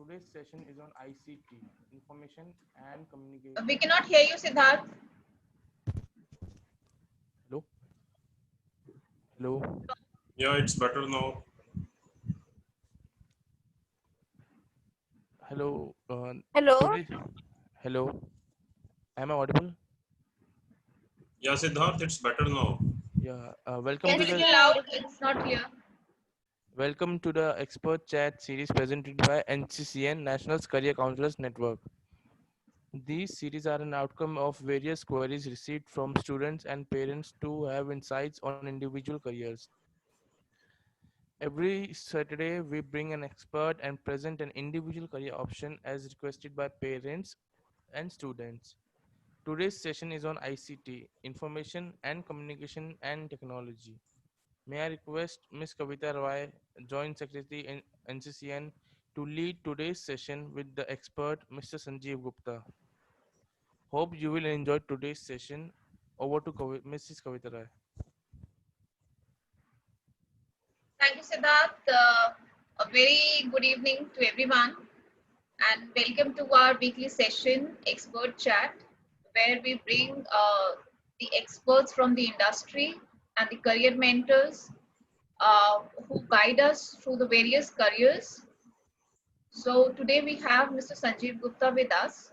Today's session is on ICT, Information and We Communication. cannot hear you, Siddharth. Hello? Hello? Yeah, it's better now. Hello? Hello. Today, hello? Am I audible? Yeah, Siddharth, it's better now. Yeah. Can Yes, you you speak are loud? audible. It's not clear. Welcome to the expert chat series presented by NCCN National Career Counselors Network. These series are an outcome of various queries received from students and parents to have insights on individual careers. Every Saturday, we bring an expert and present an individual career option as requested by parents and students. Today's session is on ICT, Information and Communication and Technology. May I request Ms. Kavita Roy, Joint Secretary in NCCN, to lead today's session with the expert Mr. Sanjeev Gupta. Hope you will enjoy today's session. Over to Mrs. Kavita Roy. Thank you, Siddharth. A very good evening to everyone, and welcome to our weekly session, Expert Chat, where we bring the experts from the industry and the career mentors who guide us through the various careers. So today we have Mr. Sanjeev Gupta with us.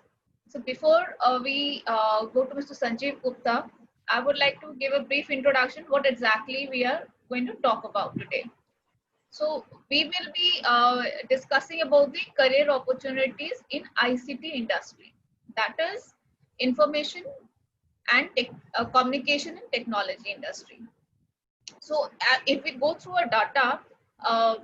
So before we go to Mr. Sanjeev Gupta, I would like to give a brief introduction what exactly we are going to talk about today. So we will be discussing about the career opportunities in ICT industry, that is information and communication and technology industry. So if we go through a data, uh,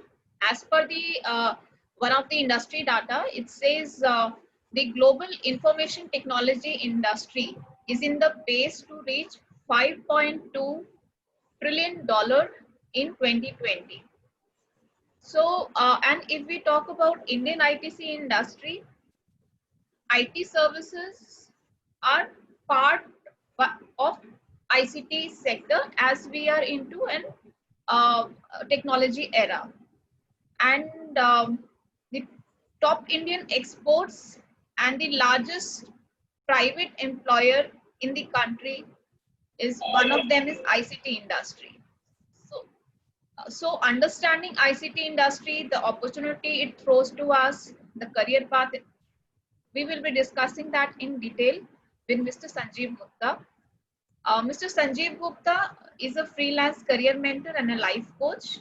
as per the one of the industry data, it says the global information technology industry is in the pace to reach 5.2 trillion dollar in 2020. So, and if we talk about Indian ITC industry, IT services are part of ICT sector as we are into an uh, technology era. And the top Indian exports and the largest private employer in the country is one of them is ICT industry. So so understanding ICT industry, the opportunity it throws to us, the career path, we will be discussing that in detail with Mr. Sanjeev Gupta. Mr. Sanjeev Gupta is a freelance career mentor and a life coach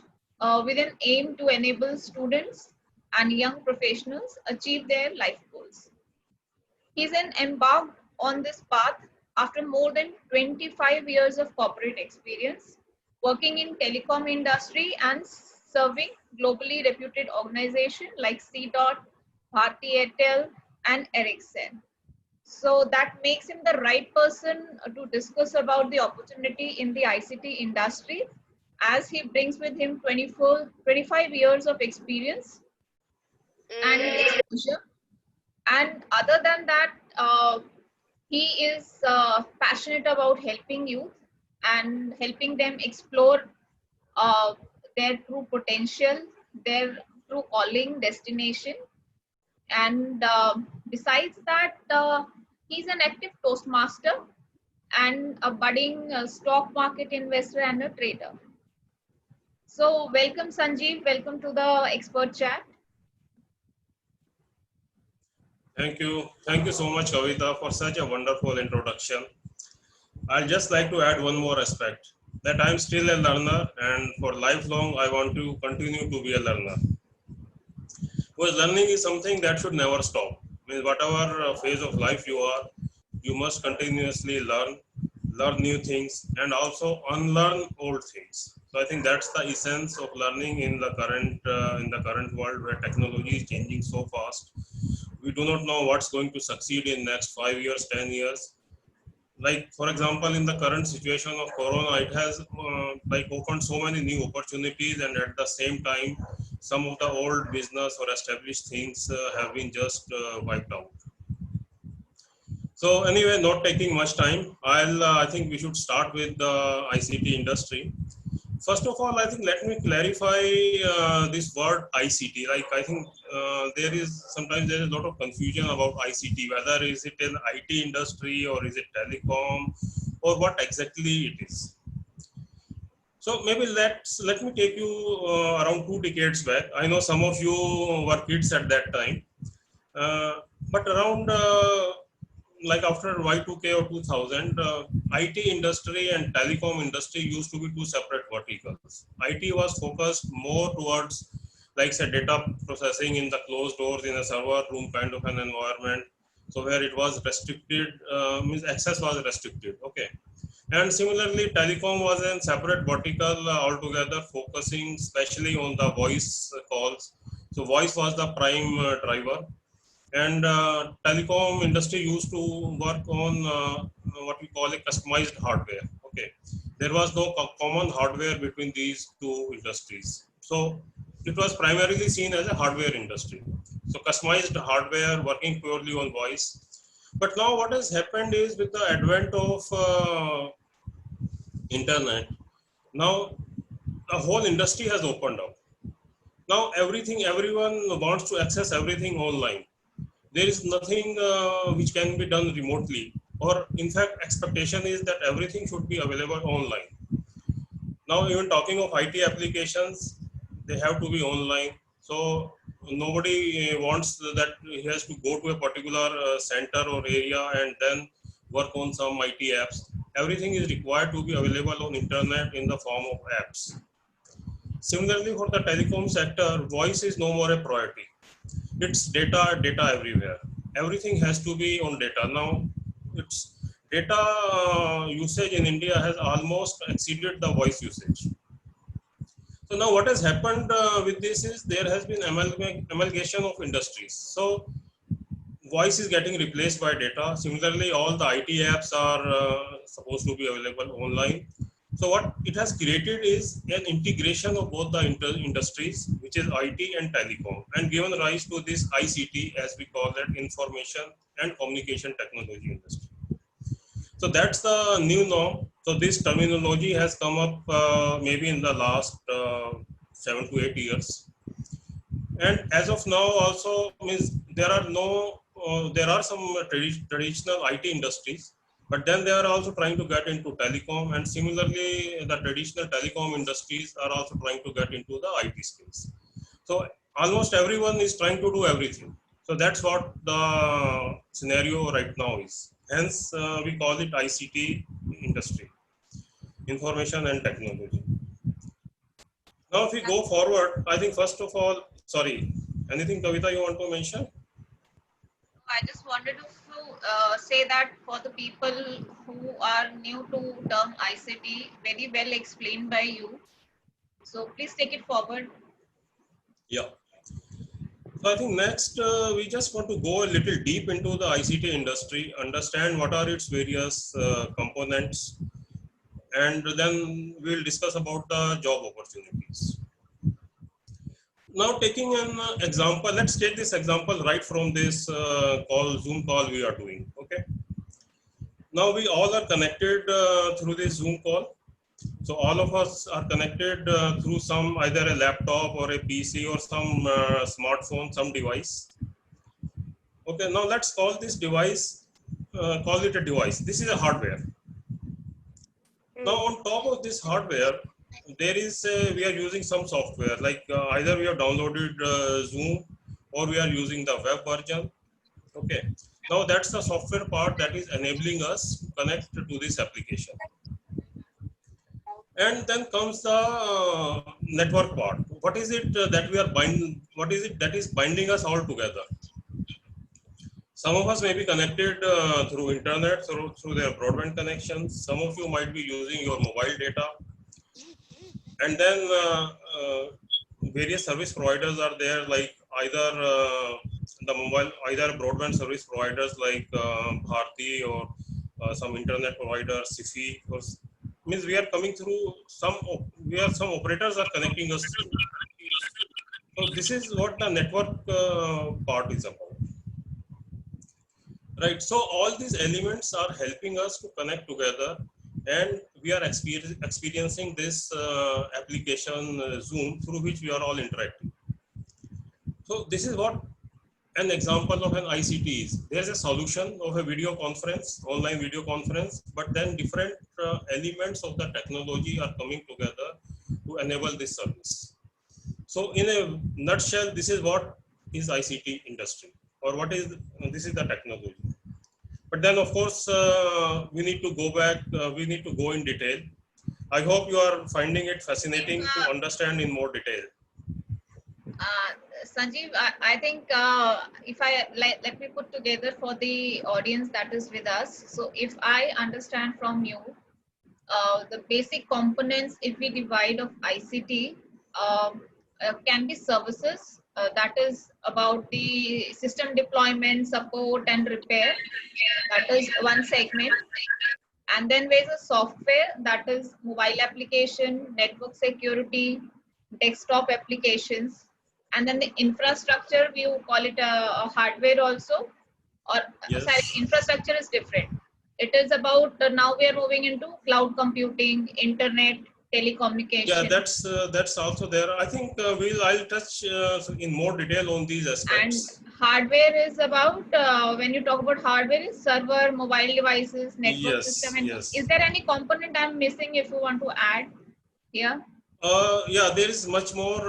with an aim to enable students and young professionals achieve their life goals. He's an embarked on this path after more than 25 years of corporate experience, working in telecom industry and serving globally reputed organizations like C-Dot, Bharti Airtel, and Ericsson. So that makes him the right person to discuss about the opportunity in the ICT industry as he brings with him 25 years of experience and exposure. And other than that, he is passionate about helping youth and helping them explore uh, their true potential, their true calling destination. And besides that, he's an active Toastmaster and a budding stock market investor and a trader. So, welcome, Sanjeev. Welcome to the expert chat. Thank you. Thank you so much, Kavita, for such a wonderful introduction. I'd just like to add one more aspect that I'm still a learner, and for lifelong, I want to continue to be a learner. Because learning is something that should never stop. Means whatever phase of life you are, you must continuously learn new things, and also unlearn old things. So I think that's the essence of learning in the current world where technology is changing so fast. We do not know what's going to succeed in next 5 years, 10 years. Like for example, in the current situation of Corona, it has like opened so many new opportunities, and at the same time, some of the old business or established things have been just wiped out. So anyway, not taking much time, I think we should start with the ICT industry. First of all, I think let me clarify this word ICT. Like I think sometimes there is a lot of confusion about ICT, whether is it an IT industry or is it telecom or what exactly it is. So maybe let me take you around 2 decades back. I know some of you were kids at that time, but around like after Y2K or 2000, IT industry and telecom industry used to be two separate verticals. IT was focused more towards, like say, data processing in the closed doors in a server room kind of an environment. So where it was restricted, means access was restricted. Okay. And similarly, telecom was a separate vertical altogether, focusing especially on the voice calls. So voice was the prime driver, and telecom industry used to work on what we call a customized hardware. Okay, there was no common hardware between these two industries, so it was primarily seen as a hardware industry. So customized hardware working purely on voice. But now what has happened is, with the advent of internet, now the whole industry has opened up. Now everyone wants to access everything online. There is nothing which can be done remotely, or in fact expectation is that everything should be available online. Now even talking of IT applications, they have to be online. So nobody wants that he has to go to a particular center or area and then work on some IT apps. Everything is required to be available on internet in the form of apps. Similarly, for the telecom sector, voice is no more a priority. It's data everywhere. Everything has to be on data. Now, it's data usage in India has almost exceeded the voice usage. So now what has happened with this is there has been amalgamation of industries. So voice is getting replaced by data. Similarly, all the IT apps are supposed to be available online. So what it has created is an integration of both the industries, which is IT and telecom, and given rise to this ICT, as we call it, information and communication technology industry. So that's the new norm. So this terminology has come up maybe in the last 7 to 8 years. And as of now also, means there are some traditional IT industries, but then they are also trying to get into telecom, and similarly the traditional telecom industries are also trying to get into the IT space. So almost everyone is trying to do everything. So that's what the scenario right now is. Hence we call it ICT industry, information and technology. Now if we go forward, I think first of all, sorry, anything Kavita you want to mention? I just wanted to say that for the people who are new to term ICT, very well explained by you. So please take it forward. Yeah. So I think next we just want to go a little deep into the ICT industry, understand what are its various components, and then we'll discuss about the job opportunities. Now taking an example, let's take this example right from this Zoom call we are doing, okay? Now we all are connected through this Zoom call. So all of us are connected through some either a laptop or a PC or some smartphone, some device. Okay, now let's call this device, call it a device. This is a hardware. Now on top of this hardware, there is we are using some software, like either we have downloaded Zoom or we are using the web version. Okay, now that's the software part that is enabling us to connect to this application. And then comes the network part. What is it that we are what is it that is binding us all together? Some of us may be connected through internet, through their broadband connections. Some of you might be using your mobile data. And then various service providers are there, like either either broadband service providers like Bharti or some internet provider, SIFI, or means we are coming through some operators are connecting us through. So this is what the network part is about. Right, so all these elements are helping us to connect together, and we are experiencing this application Zoom, through which we are all interacting. So this is what an example of an ICT is. There's a solution of a video conference, online video conference, but then different elements of the technology are coming together to enable this service. So in a nutshell, this is what is ICT industry, or what is, this is the technology. But then of course, we need to go back, we need to go in detail. I hope you are finding it fascinating to understand in more detail. Sanjeev, I think if I let me put together for the audience that is with us. So if I understand from you, the basic components, if we divide of ICT, can be services. That is about the system deployment, support, and repair. That is one segment. And then there's a software, that is mobile application, network security, desktop applications. And then the infrastructure, we call it a hardware also, or Yes. sorry, infrastructure is different. It is about now we are moving into cloud computing, internet, telecommunication. Yeah, that's also there. I think I'll touch in more detail on these aspects. And hardware is about when you talk about hardware, is server, mobile devices, network Yes, system. And yes. is there any component I'm missing if you want to add here? Yeah, there is much more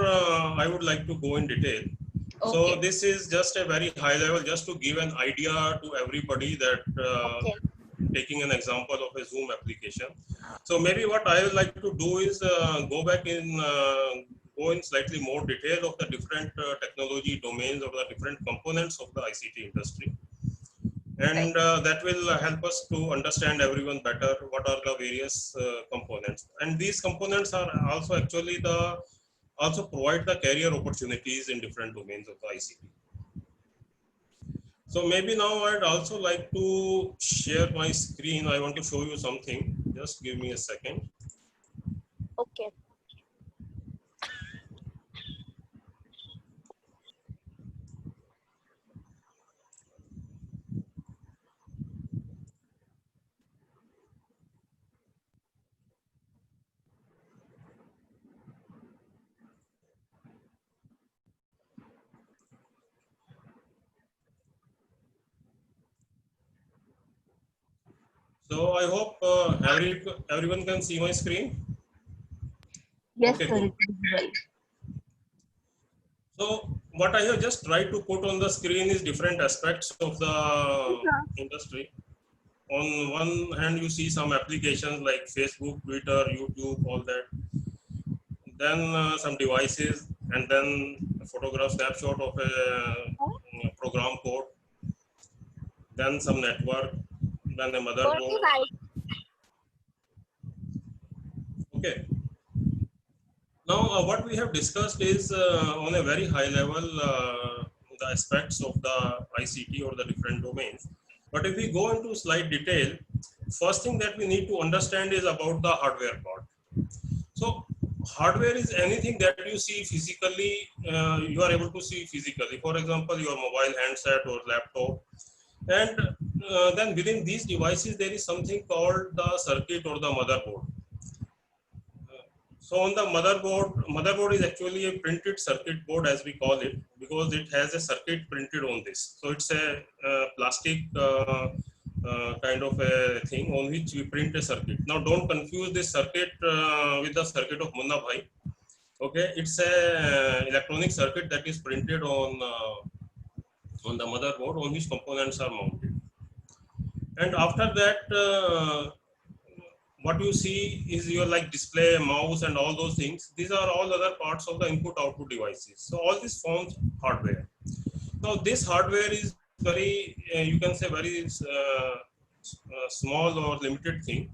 I would like to go in detail. Okay. So this is just a very high level, just to give an idea to everybody that taking an example of a Zoom application. So maybe what I would like to do is go in slightly more detail of the different technology domains, of the different components of the ICT industry. And that will help us to understand everyone better what are the various components. And these components are also actually also provide the career opportunities in different domains of the ICT. So maybe now I'd also like to share my screen. I want to show you something. Just give me a second. Okay. So I hope everyone can see my screen. Yes, Okay, sir. good. So what I have just tried to put on the screen is different aspects of the industry. On one hand, you see some applications like Facebook, Twitter, YouTube, all that. Then some devices, and then a photograph snapshot of a program code. Then some network, then a motherboard. Okay. Now, what we have discussed is on a very high level the aspects of the ICT or the different domains. But if we go into slight detail, first thing that we need to understand is about the hardware part. So, hardware is anything that you see physically, you are able to see physically. For example, your mobile handset or laptop. And then within these devices, there is something called the circuit or the motherboard. So on the motherboard is actually a printed circuit board, as we call it, because it has a circuit printed on this. So it's a plastic kind of a thing on which we print a circuit. Now don't confuse this circuit with the circuit of Munna Bhai. Okay, it's a electronic circuit that is printed on the motherboard on which components are mounted. And after that, what you see is your like display, mouse, and all those things. These are all other parts of the input-output devices. So all this forms hardware. Now this hardware is very, you can say very small or limited thing.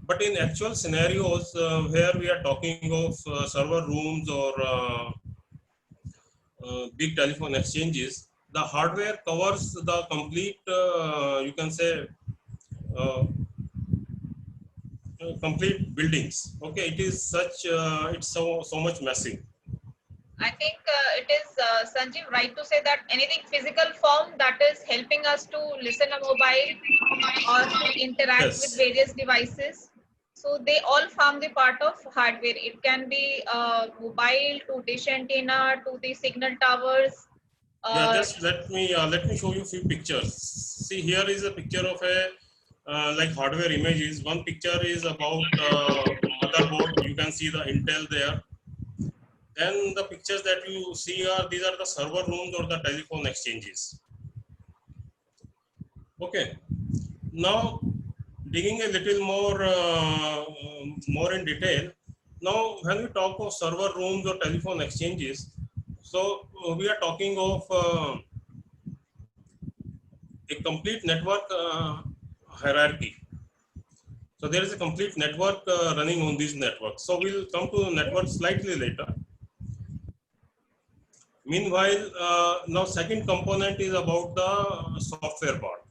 But in actual scenarios where we are talking of server rooms or big telephone exchanges, the hardware covers the complete, you can say, complete buildings. Okay, it is such, it's so much massive. I think it is Sanjeev right to say that anything physical form that is helping us to listen a mobile or to interact with various devices. So they all form the part of hardware. It can be mobile to dish antenna to the signal towers. Yeah, Uh, just let me show you a few pictures. See, here is a picture of a like hardware images. One picture is about motherboard. You can see the Intel there. Then the pictures that you see are these are the server rooms or the telephone exchanges. Okay. Now digging a little more in detail. Now, when we talk of server rooms or telephone exchanges, so we are talking of a complete network hierarchy. So there is a complete network running on these networks. So we'll come to the network slightly later. Meanwhile, now second component is about the software part.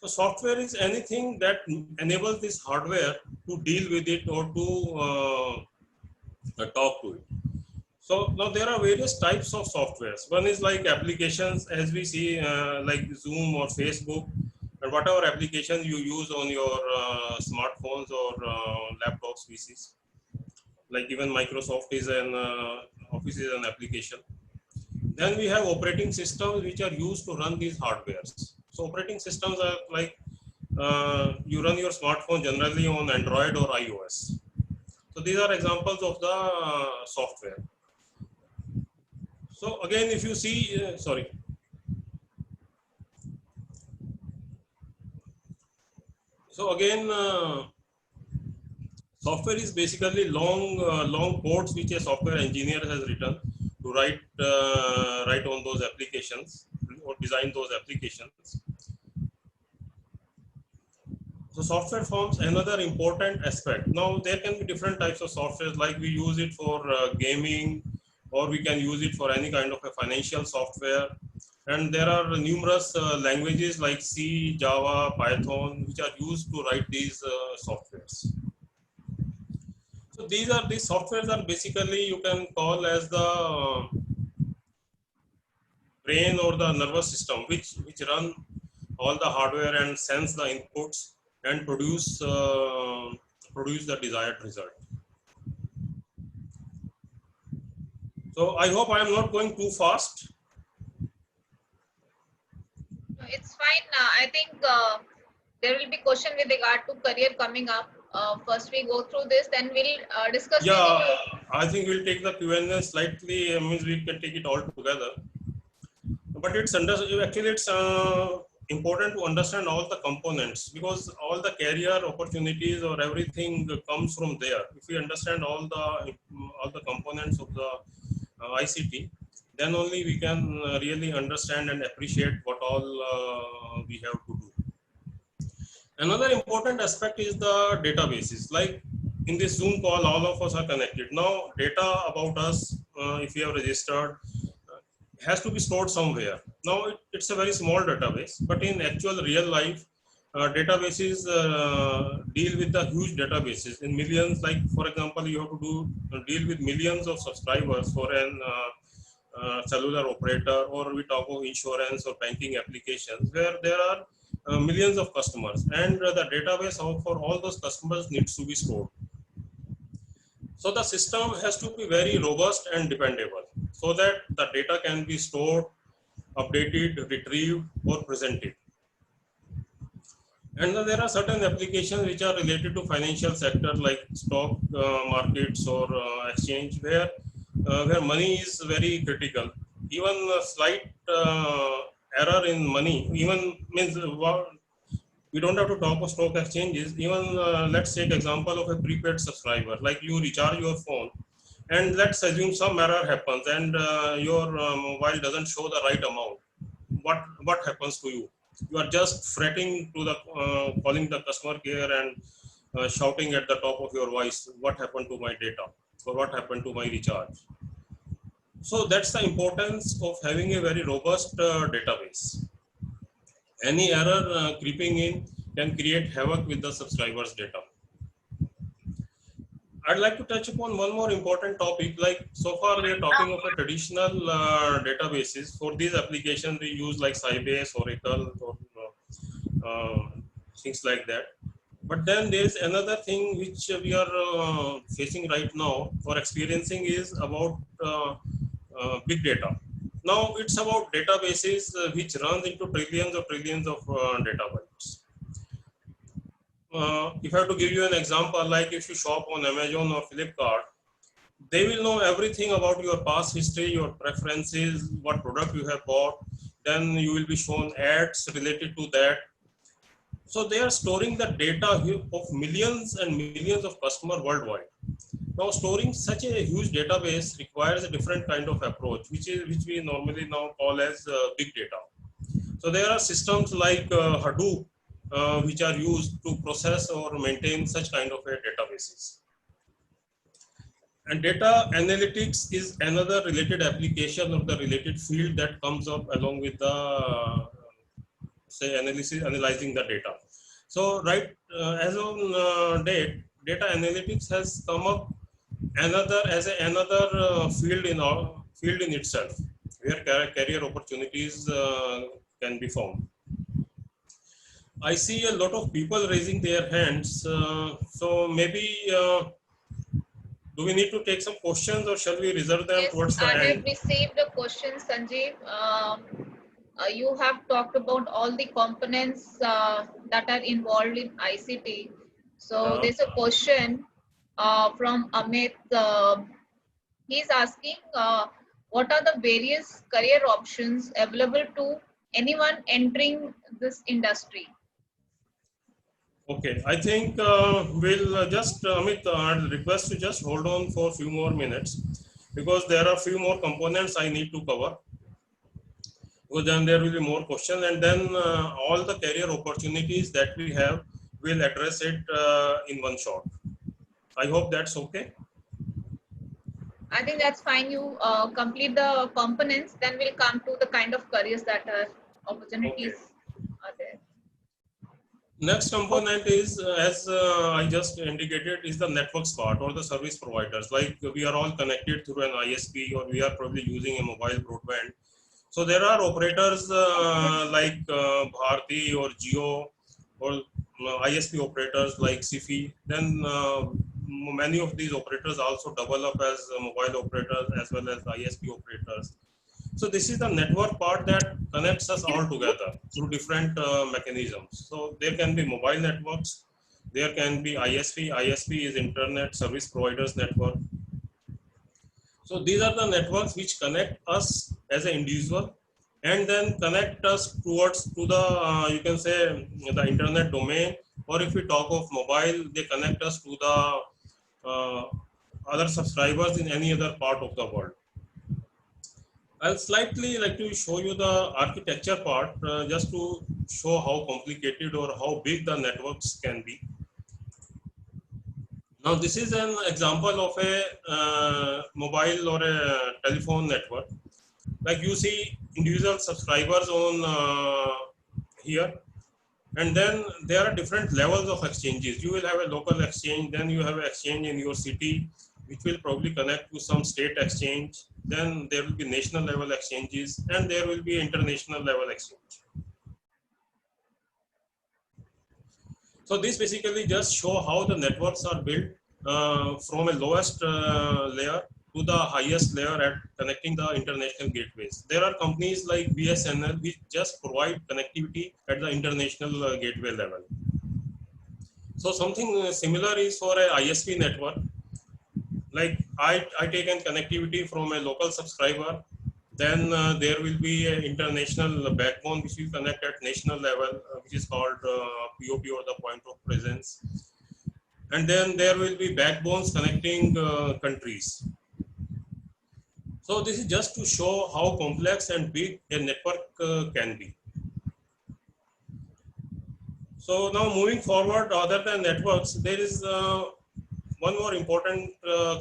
So software is anything that enables this hardware to deal with it or to talk to it. So now there are various types of softwares. One is like applications, as we see, like Zoom or Facebook, and whatever applications you use on your smartphones or laptops, PCs. Like even Microsoft is an Office is an application. Then we have operating systems which are used to run these hardwares. So operating systems are like you run your smartphone generally on Android or iOS. So these are examples of the software. So again, if you see, sorry. So again, software is basically long codes which a software engineer has written to write on those applications or design those applications. So software forms another important aspect. Now there can be different types of software, like we use it for gaming, or we can use it for any kind of a financial software. And there are numerous languages like C, Java, Python, which are used to write these softwares. So these softwares are basically you can call as the brain or the nervous system, which run all the hardware and sense the inputs and produce the desired result. So I hope I am not going too fast. it's fine. I think there will be question with regard to career coming up. First we go through this, then we'll discuss Yeah, the. I think we'll take the Q&A slightly. Means we can take it all together. But it's important to understand all the components, because all the career opportunities or everything comes from there. If we understand all the components of the ICT, then only we can really understand and appreciate what all we have to do. Another important aspect is the databases. Like in this Zoom call, all of us are connected. Now, data about us, if you have registered, has to be stored somewhere. Now, it's a very small database, but in actual real life, databases deal with the huge databases in millions. Like, for example, you have to deal with millions of subscribers for an cellular operator, or we talk of insurance or banking applications where there are millions of customers, and the database for all those customers needs to be stored. So the system has to be very robust and dependable so that the data can be stored, updated, retrieved, or presented. And then there are certain applications which are related to financial sector like stock markets or exchange, where money is very critical. Even a slight error in money, even means we don't have to talk of stock exchanges. Even let's take example of a prepaid subscriber, like you recharge your phone, and let's assume some error happens and your mobile doesn't show the right amount. What happens to you? You are just fretting to the calling the customer care and shouting at the top of your voice, what happened to my data, or what happened to my recharge? So that's the importance of having a very robust database. Any error creeping in can create havoc with the subscribers' data. I'd like to touch upon one more important topic. Like so far, we are talking of a traditional databases. For these applications, we use like Sybase, Oracle, or things like that. But then there is another thing which we are facing right now or experiencing is about big data. Now it's about databases which runs into trillions of data bytes. If I have to give you an example, like if you shop on Amazon or Flipkart, they will know everything about your past history, your preferences, what product you have bought. Then you will be shown ads related to that. So they are storing the data of millions and millions of customers worldwide. Now storing such a huge database requires a different kind of approach, which we normally now call as big data. So there are systems like Hadoop, which are used to process or maintain such kind of a databases. And data analytics is another related application of the related field that comes up along with the say analyzing the data. So right as on date, data analytics has come up another field in itself, where career opportunities can be found. I see a lot of people raising their hands. So maybe do we need to take some questions or shall we reserve them Yes, towards the I have end? received a question, Sanjeev. You have talked about all the components that are involved in ICT. So Yeah. there's a question from Amit. He's asking, what are the various career options available to anyone entering this industry? Okay, I think we'll just, Amit, I'll request to just hold on for a few more minutes because there are a few more components I need to cover. Because then there will be more questions and then all the career opportunities that we have, we'll address it in one shot. I hope that's okay. I think that's fine. You complete the components, then we'll come to the kind of careers that are Okay. opportunities are there. Next Okay. component is, as I just indicated, is the networks part or the service providers. Like we are all connected through an ISP or we are probably using a mobile broadband. So there are operators like Bharti or Jio or ISP operators like SIFI. Then many of these operators also develop as mobile operators as well as ISP operators. So this is the network part that connects us all together through different mechanisms. So there can be mobile networks, there can be ISP. ISP is Internet Service Providers Network. So these are the networks which connect us as an individual and then connect us towards to the, you can say the internet domain, or if we talk of mobile, they connect us to the other subscribers in any other part of the world. I'll slightly like to show you the architecture part just to show how complicated or how big the networks can be. Now this is an example of a mobile or a telephone network. Like you see individual subscribers on here, and then there are different levels of exchanges. You will have a local exchange, then you have an exchange in your city, which will probably connect to some state exchange. Then there will be national level exchanges, and there will be international level exchange. So this basically just show how the networks are built from a lowest layer to the highest layer at connecting the international gateways. There are companies like BSNL which just provide connectivity at the international gateway level. So something similar is for a ISP network. Like I take an connectivity from a local subscriber, then there will be an international backbone which will connect at national level, which is called POP or the point of presence. And then there will be backbones connecting countries. So this is just to show how complex and big a network can be. So now moving forward, other than networks, there is one more important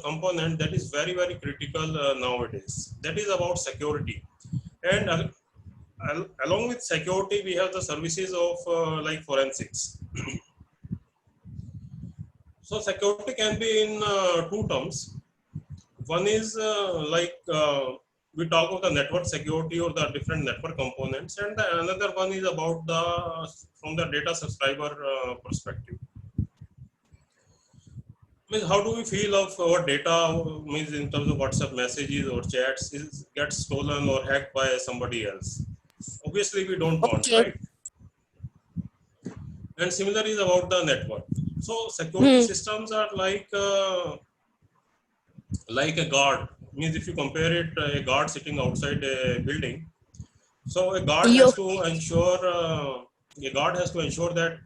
component that is very, very critical nowadays. That is about security. And along with security, we have the services of like forensics. So security can be in two terms. One is we talk about the network security or the different network components, and another one is about the from the data subscriber perspective. Means how do we feel of our data, means in terms of WhatsApp messages or chats, is gets stolen or hacked by somebody else? Obviously we don't want, Okay. right? And similar is about the network. So security systems are like a guard. Means if you compare it, a guard sitting outside a building. So a guard has to ensure that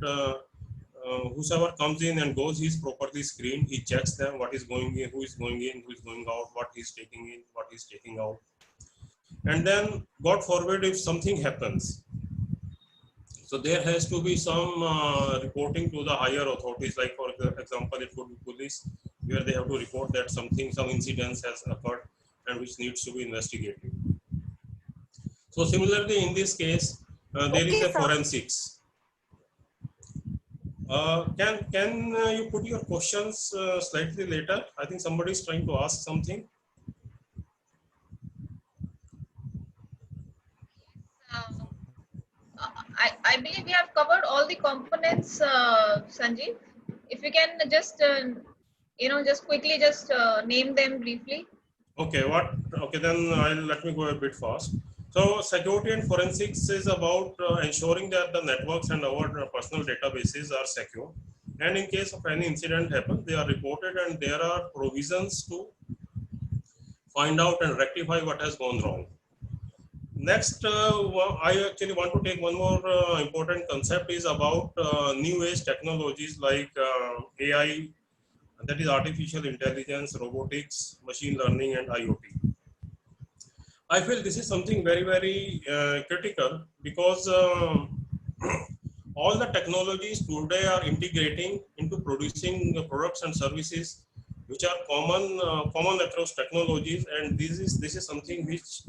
whosoever comes in and goes, he's properly screened. He checks them, what is going in, who is going in, who is going out, what he's taking in, what he's taking out. And then, God forbid, if something happens, so there has to be some reporting to the higher authorities. Like for example, it could be police, where they have to report that some incidents has occurred and which needs to be investigated. So similarly, in this case, there is a forensics. Can you put your questions slightly later? I think somebody is trying to ask something. I believe we have covered all the components, Sanjeev. If you can just, just quickly just name them briefly. Okay, then let me go a bit fast. So security and forensics is about ensuring that the networks and our personal databases are secure. And in case of any incident happens, they are reported and there are provisions to find out and rectify what has gone wrong. Next, I actually want to take one more important concept is about new age technologies like AI, that is artificial intelligence, robotics, machine learning, and IoT. I feel this is something very, very critical because all the technologies today are integrating into producing products and services which are common across technologies, and this is something which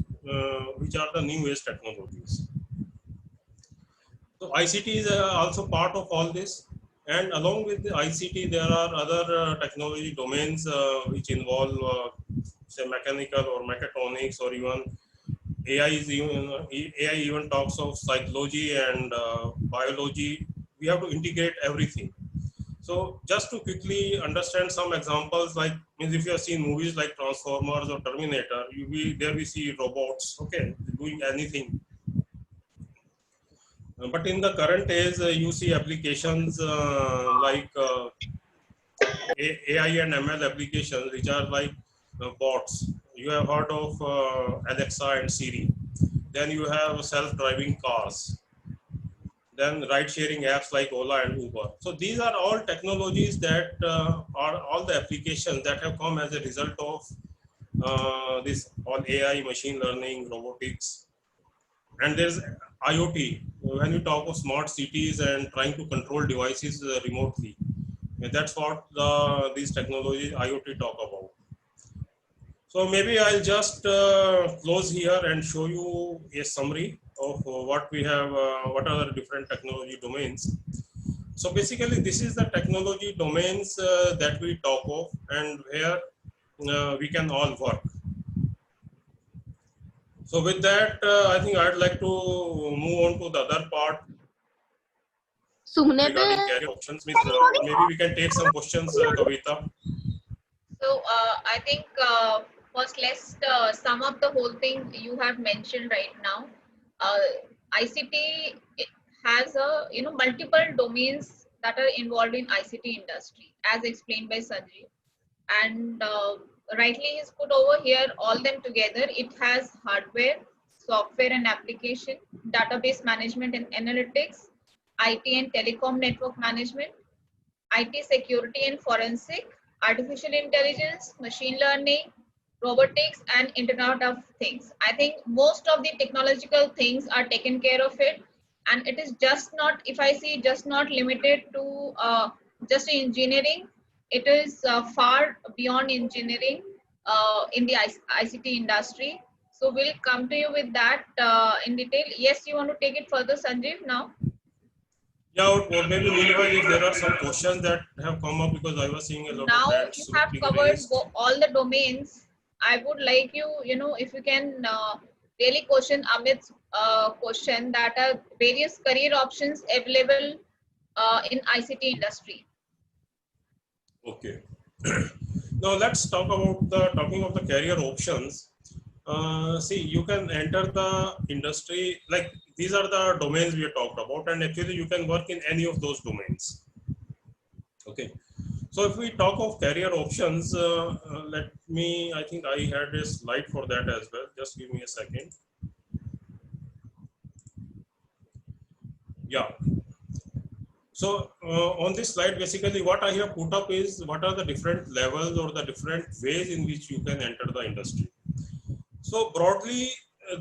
are the new age technologies. So ICT is also part of all this, and along with the ICT, there are other technology domains which involve say mechanical or mechatronics, or even AI even talks of psychology and biology. We have to integrate everything. So just to quickly understand some examples, like means if you have seen movies like Transformers or Terminator, there we see robots, okay, doing anything. But in the current age, you see applications like AI and ML applications, which are like bots. You have heard of Alexa and Siri. Then you have self-driving cars. Then ride-sharing apps like Ola and Uber. So these are all technologies that are all the applications that have come as a result of this all AI, machine learning, robotics. And there's IoT. When we talk of smart cities and trying to control devices remotely, and that's what these technologies IoT talk about. So maybe I'll just close here and show you a summary of what we have, what are the different technology domains. So basically, this is the technology domains that we talk of and where we can all work. So with that, I think I'd like to move on to the other part regarding career options. Maybe we can take some questions, Kavita. So I think first let's sum up the whole thing you have mentioned right now. ICT has multiple domains that are involved in ICT industry, as explained by Sanjeev, and rightly is put over here all them together. It has hardware, software and application, database management and analytics, IT and telecom network management, IT security and forensic, artificial intelligence, machine learning, robotics, and Internet of Things. I think most of the technological things are taken care of it, and it is just not, if I see, just not limited to just engineering. It is far beyond engineering in the ICT industry. So we'll come to you with that in detail. Yes, you want to take it further, Sanjeev, now? Yeah, or maybe meanwhile, if there are some questions that have come up, because I was seeing a lot now of hands. You have covered all the domains. I would like you, if you can really question Amit's question, that are various career options available in ICT industry. Okay. Now let's talking of the career options. See, you can enter the industry, like these are the domains we talked about, and actually you can work in any of those domains. Okay. So if we talk of career options, let me, I think I had a slide for that as well. Just give me a second. Yeah. So on this slide, basically what I have put up is what are the different levels or the different ways in which you can enter the industry. So broadly,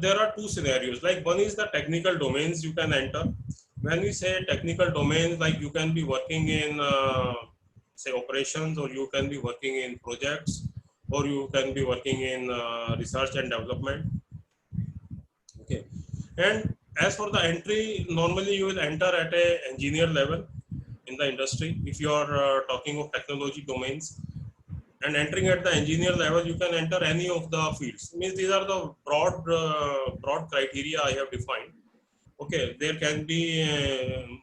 there are two scenarios. Like one is the technical domains you can enter. When we say technical domains, like you can be working in say operations, or you can be working in projects, or you can be working in research and development. Okay. And as for the entry, normally you will enter at a engineer level in the industry. If you are talking of technology domains, and entering at the engineer level, you can enter any of the fields. Means these are the broad criteria I have defined. Okay, there can be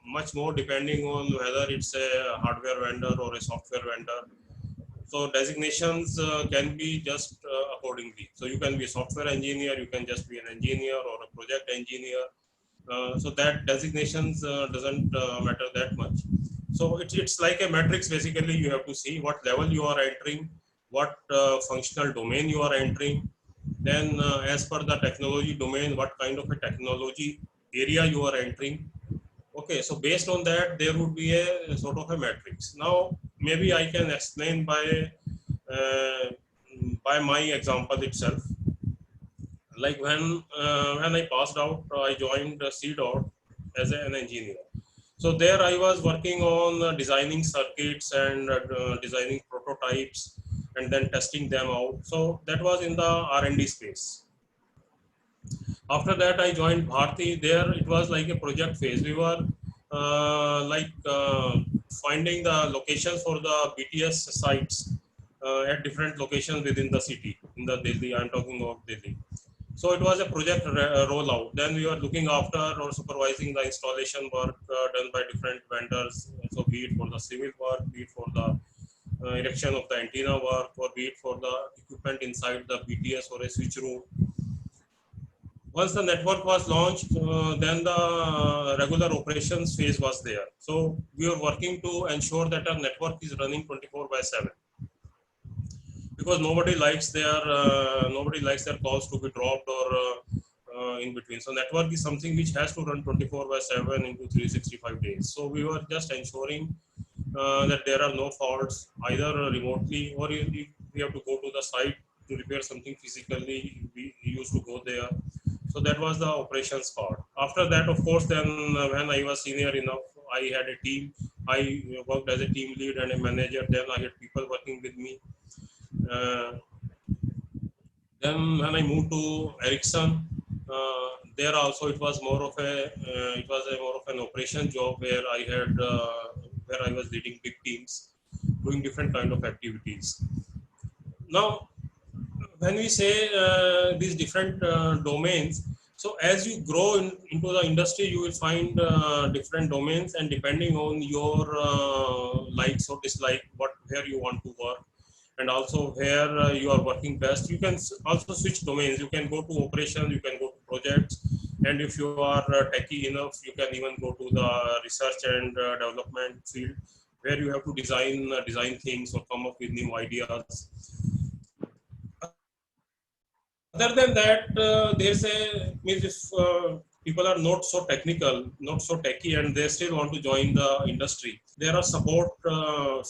much more depending on whether it's a hardware vendor or a software vendor. So designations can be just accordingly. So you can be a software engineer, you can just be an engineer or a project engineer. So that designations doesn't matter that much. So it's like a matrix. Basically, you have to see what level you are entering, what functional domain you are entering. Then, as per the technology domain, what kind of a technology area you are entering. Okay, so based on that, there would be a sort of a matrix. Now, maybe I can explain uh, by my example itself. Like when I passed out, I joined CDOT as an engineer. So there I was working on designing circuits and designing prototypes and then testing them out. So that was in the R&D space. After that, I joined Bharti. There it was like a project phase. We were finding the locations for the BTS sites at different locations within the city. In the Delhi, I'm talking about Delhi. So it was a project rollout. Then we were looking after or supervising the installation work done by different vendors. So be it for the civil work, be it for the erection of the antenna work, or be it for the equipment inside the BTS or a switch room. Once the network was launched, then the regular operations phase was there. So we were working to ensure that our network is running 24 by 7, because nobody likes their calls to be dropped or in between. So network is something which has to run 24 by 7 into 365 days. So we were just ensuring that there are no faults either remotely, or if we have to go to the site to repair something physically, we used to go there. So that was the operations part. After that, of course, then when I was senior enough, I had a team. I worked as a team lead and a manager. Then I had people working with me. Uh, then when I moved to Ericsson, there also it was more of more of an operation job where where I was leading big teams, doing different kind of activities. Now, when we say these different domains, so as you grow into the industry, you will find different domains, and depending on your likes or dislike, where you want to work, and also where you are working best, you can also switch domains. You can go to operations, you can go to projects, and if you are techie enough, you can even go to the research and development field, where you have to design things or come up with new ideas. Other than that, there's a means if people are not so technical, not so techy, and they still want to join the industry, there are support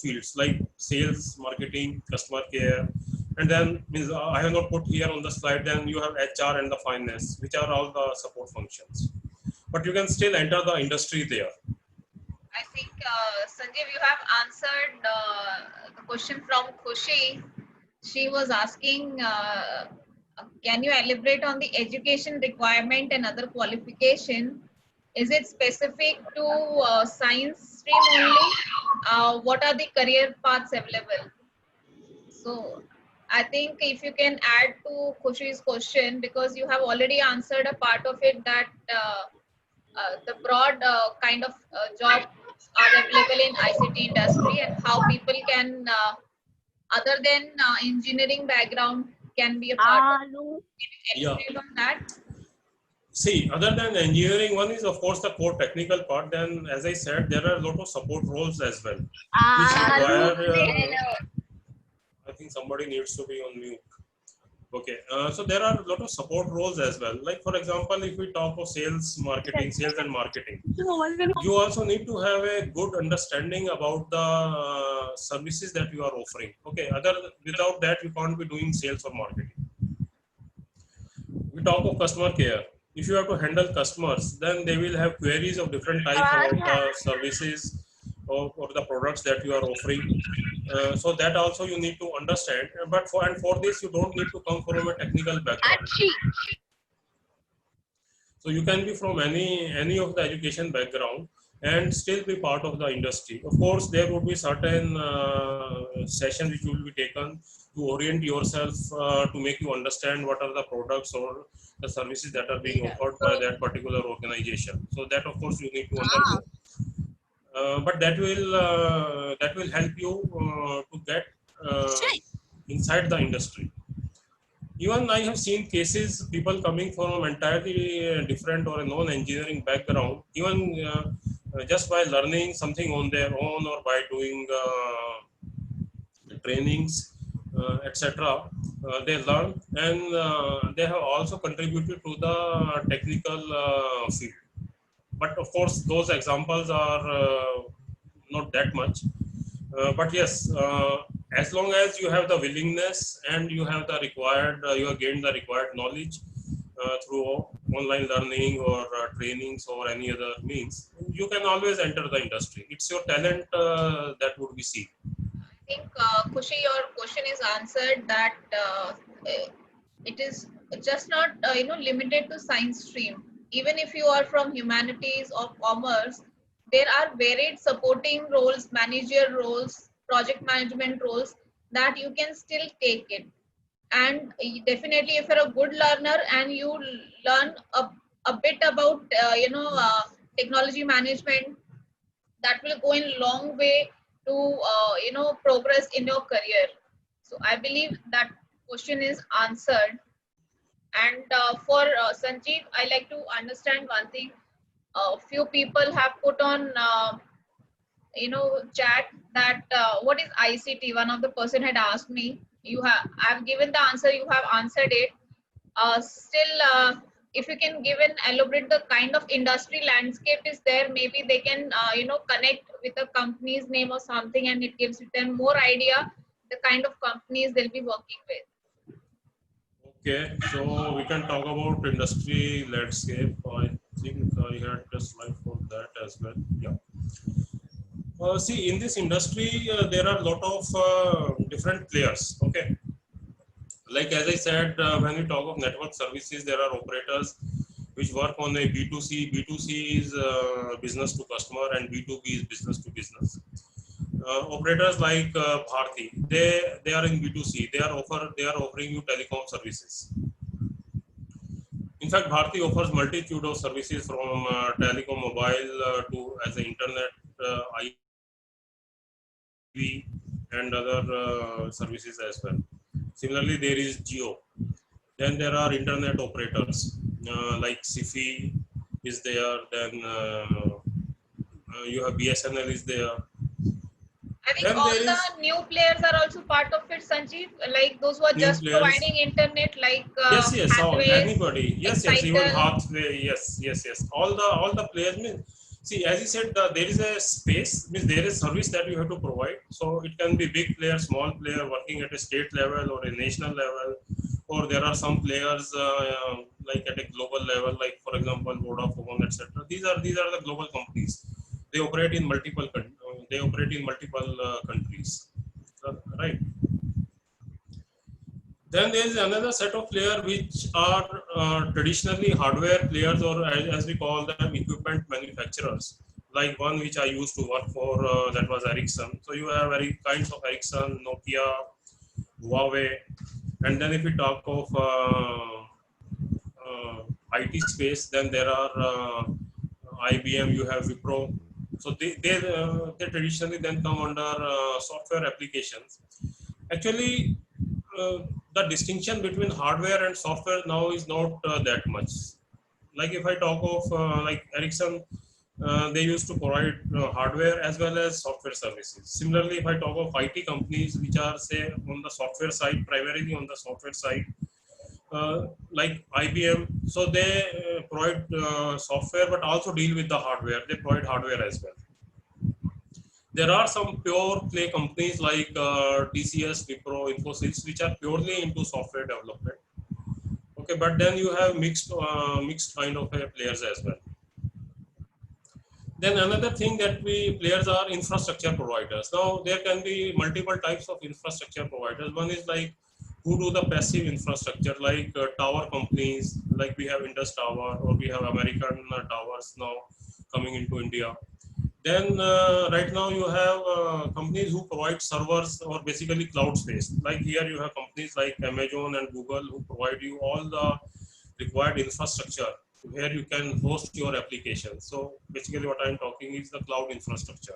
fields like sales, marketing, customer care, and then means I have not put here on the slide. Then you have HR and the finance, which are all the support functions. But you can still enter the industry there. I think Sanjeev, you have answered the question from Khushi. She was asking, can you elaborate on the education requirement and other qualification? Is it specific to science stream only? What are the career paths available? So I think if you can add to Khushi's question, because you have already answered a part of it, that the broad kind of jobs are available in ICT industry and how people can other than engineering background can be a part of? Alu. Can you Yeah. elaborate on that? See, other than engineering, one is of course the core technical part. Then, as I said, there are a lot of support roles as well, which Alu. require. I think somebody needs to be on mute. Okay, so there are a lot of support roles as well. Like for example, if we talk of sales, marketing, sales and marketing, you also need to have a good understanding about the services that you are offering. Okay, without that, you can't be doing sales or marketing. We talk of customer care. If you have to handle customers, then they will have queries of different types about the services or the products that you are offering. So that also you need to understand. But for this, you don't need to come from a technical background. So you can be from any of the education background and still be part of the industry. Of course, there would be certain sessions which will be taken to orient yourself to make you understand what are the products or the services that are being offered by that particular organization. So that of course you need to undergo. But that will help you to get inside the industry. Even I have seen cases people coming from entirely different or a non-engineering background, even just by learning something on their own or by doing trainings, etc. They learn and they have also contributed to the technical field. But of course, those examples are not that much. But yes, as long as you have the willingness and you have the required, you have gained the required knowledge through online learning or trainings or any other means, you can always enter the industry. It's your talent that would be seen. I think, Kushi, your question is answered that it is just not limited to science stream. Even if you are from humanities or commerce, there are varied supporting roles, manager roles, project management roles that you can still take it. And definitely, if you're a good learner and you learn a bit about technology management, that will go in long way to progress in your career. So I believe that question is answered. And for Sanjeev, I like to understand one thing. Few people have put on chat that what is ICT. One of the person had asked me. I've given the answer, you have answered it. Still, if you can give an elaborate the kind of industry landscape is there, maybe they can connect with a company's name or something, and it gives them more idea the kind of companies they'll be working with. Okay, so we can talk about industry landscape. I think I had a slide for that as well. Yeah. See, in this industry, there are a lot of different players. Okay. Like as I said, when we talk of network services, there are operators which work on a B2C. B2C is business to customer and B2B is business to business. Operators like Bharti, they are in B2C. They are offering you telecom services. In fact, Bharti offers multitude of services from telecom mobile to as an internet, IV and other services as well. Similarly, there is Jio. Then there are internet operators like Sifi is there. Then you have BSNL is there. I think Then all there the is new players are also part of it, Sanjeev. Like those who are new just players. providing internet, like Yes, anybody. Yes, even Excitel. Hathway. Yes. All the players mean. See, as you said, there is a space, means there is service that you have to provide. So it can be big player, small player working at a state level or a national level, or there are some players like at a global level, like for example Vodafone, etc. These are the global companies. They operate in multiple countries, right? Then there is another set of players which are traditionally hardware players, or as we call them, equipment manufacturers. Like one which I used to work for, that was Ericsson. So you have very kinds of Ericsson, Nokia, Huawei, and then if we talk of IT space, then there are IBM. You have Wipro. So they traditionally then come under software applications. Actually, the distinction between hardware and software now is not that much. Like if I talk of like Ericsson, they used to provide hardware as well as software services. Similarly, if I talk of IT companies which are say on the software side, primarily on the software side, like IBM, so they provide software but also deal with the hardware. They provide hardware as well. There are some pure play companies like TCS, Wipro, Infosys, which are purely into software development. Okay, but then you have mixed kind of players as well. Then another thing that we players are infrastructure providers. Now there can be multiple types of infrastructure providers. One is like who do the passive infrastructure, like tower companies, like we have Indus Tower or we have American towers now coming into India. Then right now you have companies who provide servers or basically cloud space. Like here you have companies like Amazon and Google who provide you all the required infrastructure where you can host your application. So basically what I'm talking is the cloud infrastructure.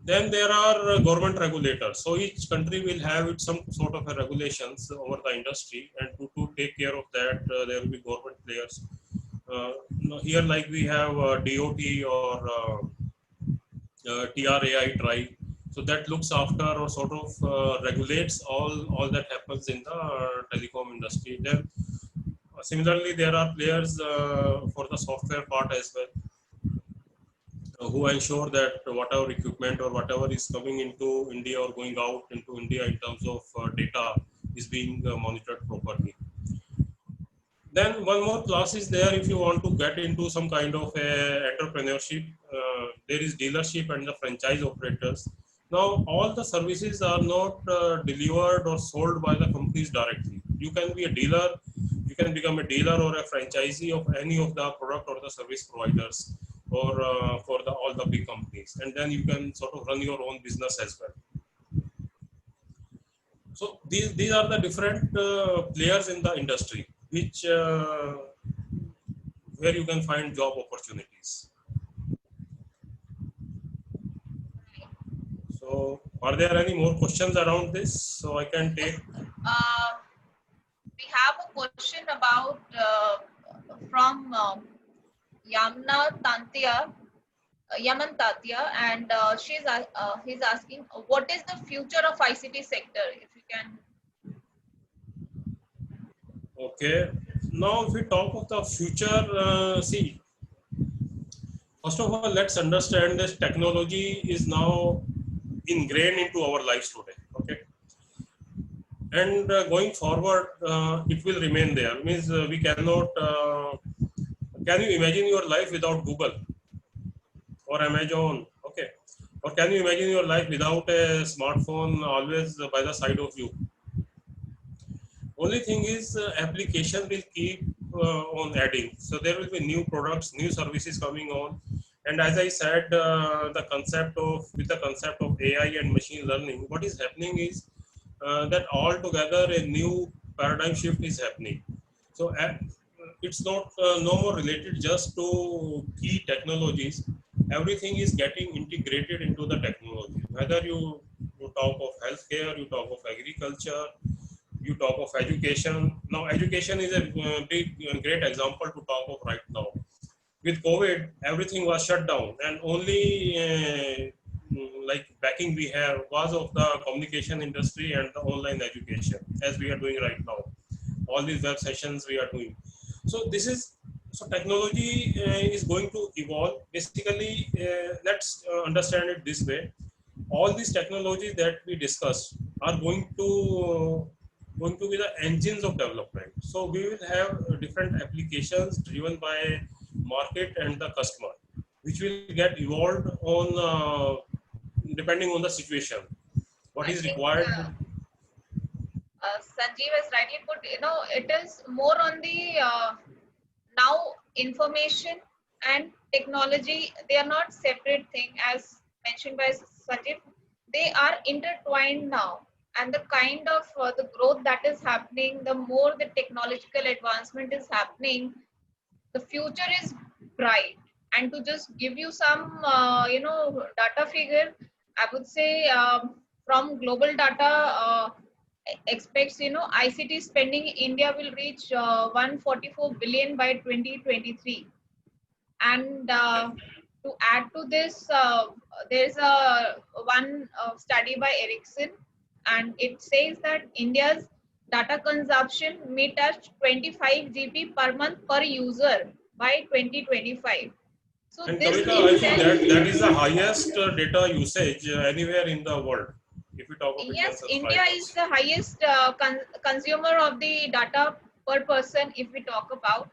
Then there are government regulators. So each country will have some sort of a regulations over the industry, and to take care of that, there will be government players. Here, like we have DOT or TRAI, TRI. So that looks after or sort of regulates all that happens in the telecom industry. Then similarly, there are players for the software part as well, who ensure that whatever equipment or whatever is coming into India or going out into India in terms of data is being monitored properly. Then one more class is there if you want to get into some kind of a entrepreneurship. There is dealership and the franchise operators. Now all the services are not delivered or sold by the companies directly. You can be a dealer, you can become a dealer or a franchisee of any of the product or the service providers, or for all the big companies, and then you can sort of run your own business as well. So these are the different players in the industry, which where you can find job opportunities. So are there any more questions around this? So I can take. We have a question about from Yamna Tantia, Yaman Tatia, and he's asking, what is the future of ICT sector? If you can. Okay. Now if we talk of the future, see, first of all, let's understand this technology is now ingrained into our lives today. Okay. And going forward, it will remain there. Means we cannot. Can you imagine your life without Google or Amazon? Okay. Or can you imagine your life without a smartphone always by the side of you? Only thing is application will keep on adding. So there will be new products, new services coming on. And as I said, with the concept of AI and machine learning, what is happening is that altogether a new paradigm shift is happening. So it's not no more related just to key technologies. Everything is getting integrated into the technology. Whether you talk of healthcare, you talk of agriculture, you talk of education. Now, education is a great example to talk of right now. With COVID, everything was shut down, and only like backing we have was of the communication industry and the online education, as we are doing right now. All these web sessions we are doing. So technology is going to evolve. Basically, let's understand it this way: all these technologies that we discussed are going to be the engines of development. So we will have different applications driven by market and the customer, which will get evolved on depending on the situation. What I is think required? Sanjeev has rightly put, it is more on the now information and technology, they are not separate thing as mentioned by Sanjeev. They are intertwined now. And the kind of the growth that is happening, the more the technological advancement is happening, the future is bright. And to just give you some, data figure, I would say from global data expects, ICT spending in India will reach 144 billion by 2023. And to add to this, there's a one study by Ericsson, and it says that India's data consumption may touch 25 GB per month per user by 2025. So And this Kavita, I means think that that is the highest data usage anywhere in the world. If we talk of Indian yes, India is subscribers. the highest consumer of the data per person if we talk about.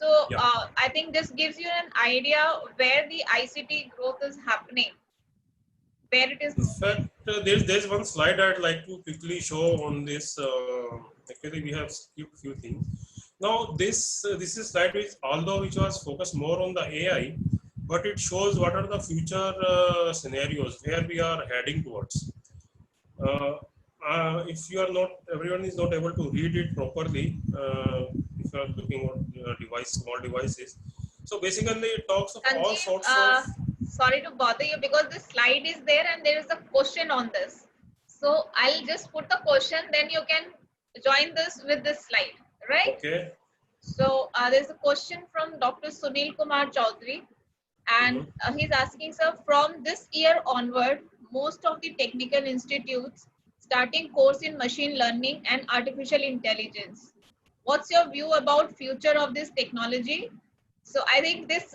So Yeah. I think this gives you an idea where the ICT growth is happening, where it is In moving. fact, there's one slide I'd like to quickly show on this. Actually, we have skipped few things. Now, this is slide which, although which was focused more on the AI, but it shows what are the future scenarios where we are heading towards. Uh, if you are not, everyone is not able to read it properly. If you are looking at small devices. So basically, it talks of all Sanjeev, sorts of. sorry to bother you because this slide is there and there is a question on this. So I'll just put the question, then you can join this with this slide, right? Okay. So there's a question from Dr. Sunil Kumar Chaudhary, and Mhm. he's asking, sir, from this year onward, most of the technical institutes starting course in machine learning and artificial intelligence. What's your view about future of this technology? So I think this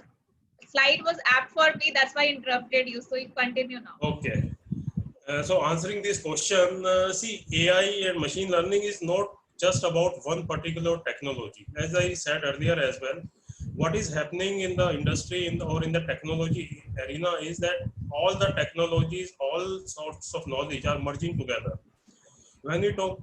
slide was apt for me, that's why I interrupted you. So you continue now. Okay. So answering this question, see, AI and machine learning is not just about one particular technology. As I said earlier as well, what is happening in the industry or in the technology arena is that all the technologies, all sorts of knowledge are merging together. When we talk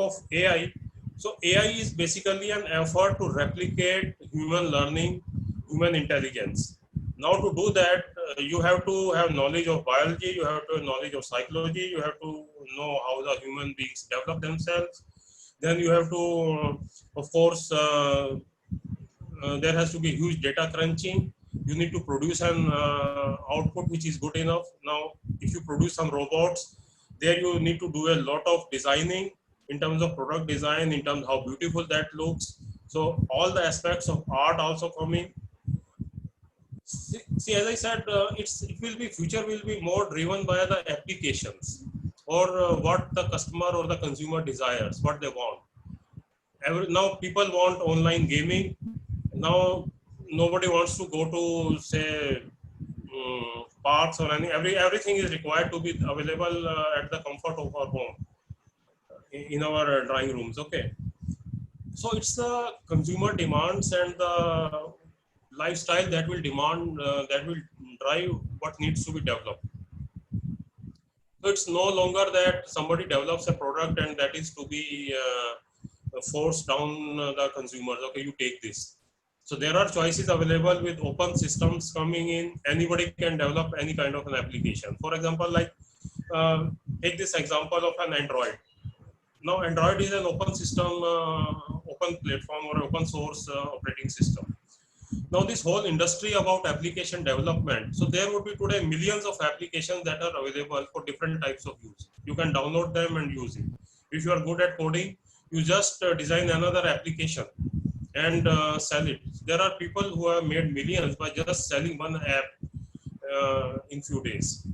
of AI, so AI is basically an effort to replicate human learning, human intelligence. Now, to do that, you have to have knowledge of biology, you have to have knowledge of psychology, you have to know how the human beings develop themselves. Then you have to, of course, there has to be huge data crunching. You need to produce an output which is good enough. Now, if you produce some robots, there you need to do a lot of designing in terms of product design, in terms of how beautiful that looks. So all the aspects of art also come in. See, as I said, it will be future will be more driven by the applications or what the customer or the consumer desires, what they want. Now people want online gaming. Now nobody wants to go to say parks or everything is required to be available at the comfort of our home in our drawing rooms. Okay, so it's the consumer demands and the lifestyle that will demand that will drive what needs to be developed. So it's no longer that somebody develops a product and that is to be forced down the consumers. Okay, you take this. So there are choices available with open systems coming in. Anybody can develop any kind of an application. For example, like take this example of an Android. Now, Android is an open system, open platform or open source operating system. Now, this whole industry about application development. So there would be today millions of applications that are available for different types of use. You can download them and use it. If you are good at coding, you just design another application and sell it. There are people who have made millions by just selling one app in few days.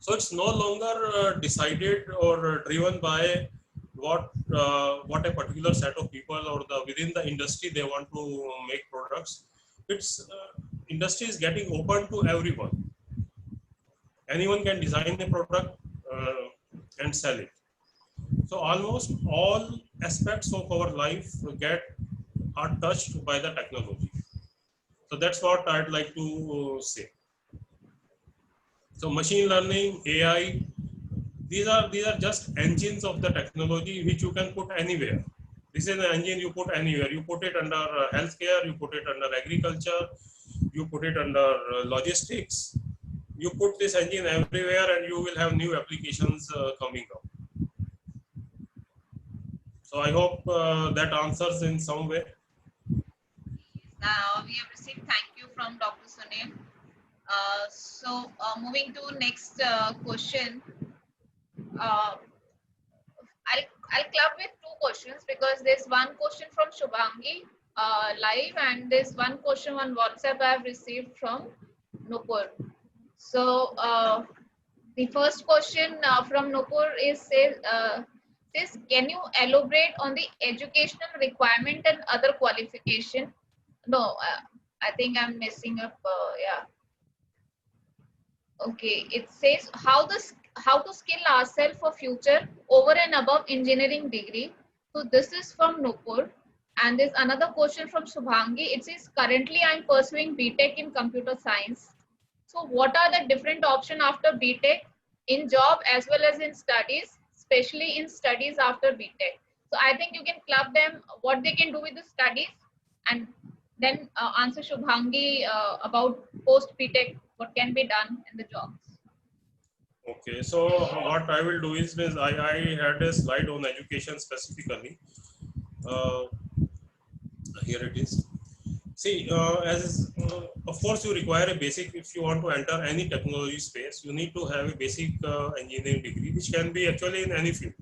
So it's no longer decided or driven by what a particular set of people or the within the industry they want to make products. It's industry is getting open to everyone. Anyone can design a product and sell it. So almost all aspects of our life are touched by the technology. So that's what I'd like to say. So machine learning, AI, these are just engines of the technology which you can put anywhere. This is an engine you put anywhere. You put it under healthcare, you put it under agriculture, you put it under logistics. You put this engine everywhere and you will have new applications coming up. So I hope that answers in some way. We have received thank you from Dr. Sunil. So moving to next question. Uh, I'll club with two questions because there's one question from Shubhangi live and there's one question on WhatsApp I've received from Nupur. So the first question from Nupur is says, can you elaborate on the educational requirement and other qualification? No, I think I'm messing up. Yeah. Okay, it says how to skill ourselves for future over and above engineering degree. So this is from Nupur. And there's another question from Subhangi. It says currently I'm pursuing BTech in computer science. So what are the different options after BTech in job as well as in studies, especially in studies after BTech? So I think you can club them what they can do with the studies and then answer Shubhangi about post BTech, what can be done in the jobs. Okay, so what I will do is I had a slide on education specifically. Here it is. See, of course you require a basic, if you want to enter any technology space, you need to have a basic engineering degree, which can be actually in any field.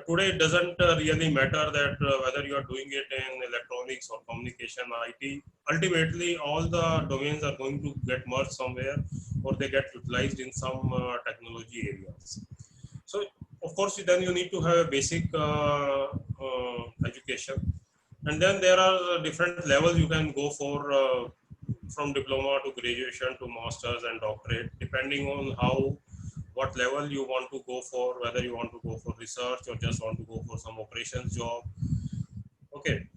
Today it doesn't really matter that whether you are doing it in electronics or communication, IT. Ultimately, all the domains are going to get merged somewhere, or they get utilized in some technology areas. So, of course, then you need to have a basic education, and then there are different levels you can go for, from diploma to graduation to masters and doctorate, depending on what level you want to go for, whether you want to go for research or just want to go for some operations job. Okay.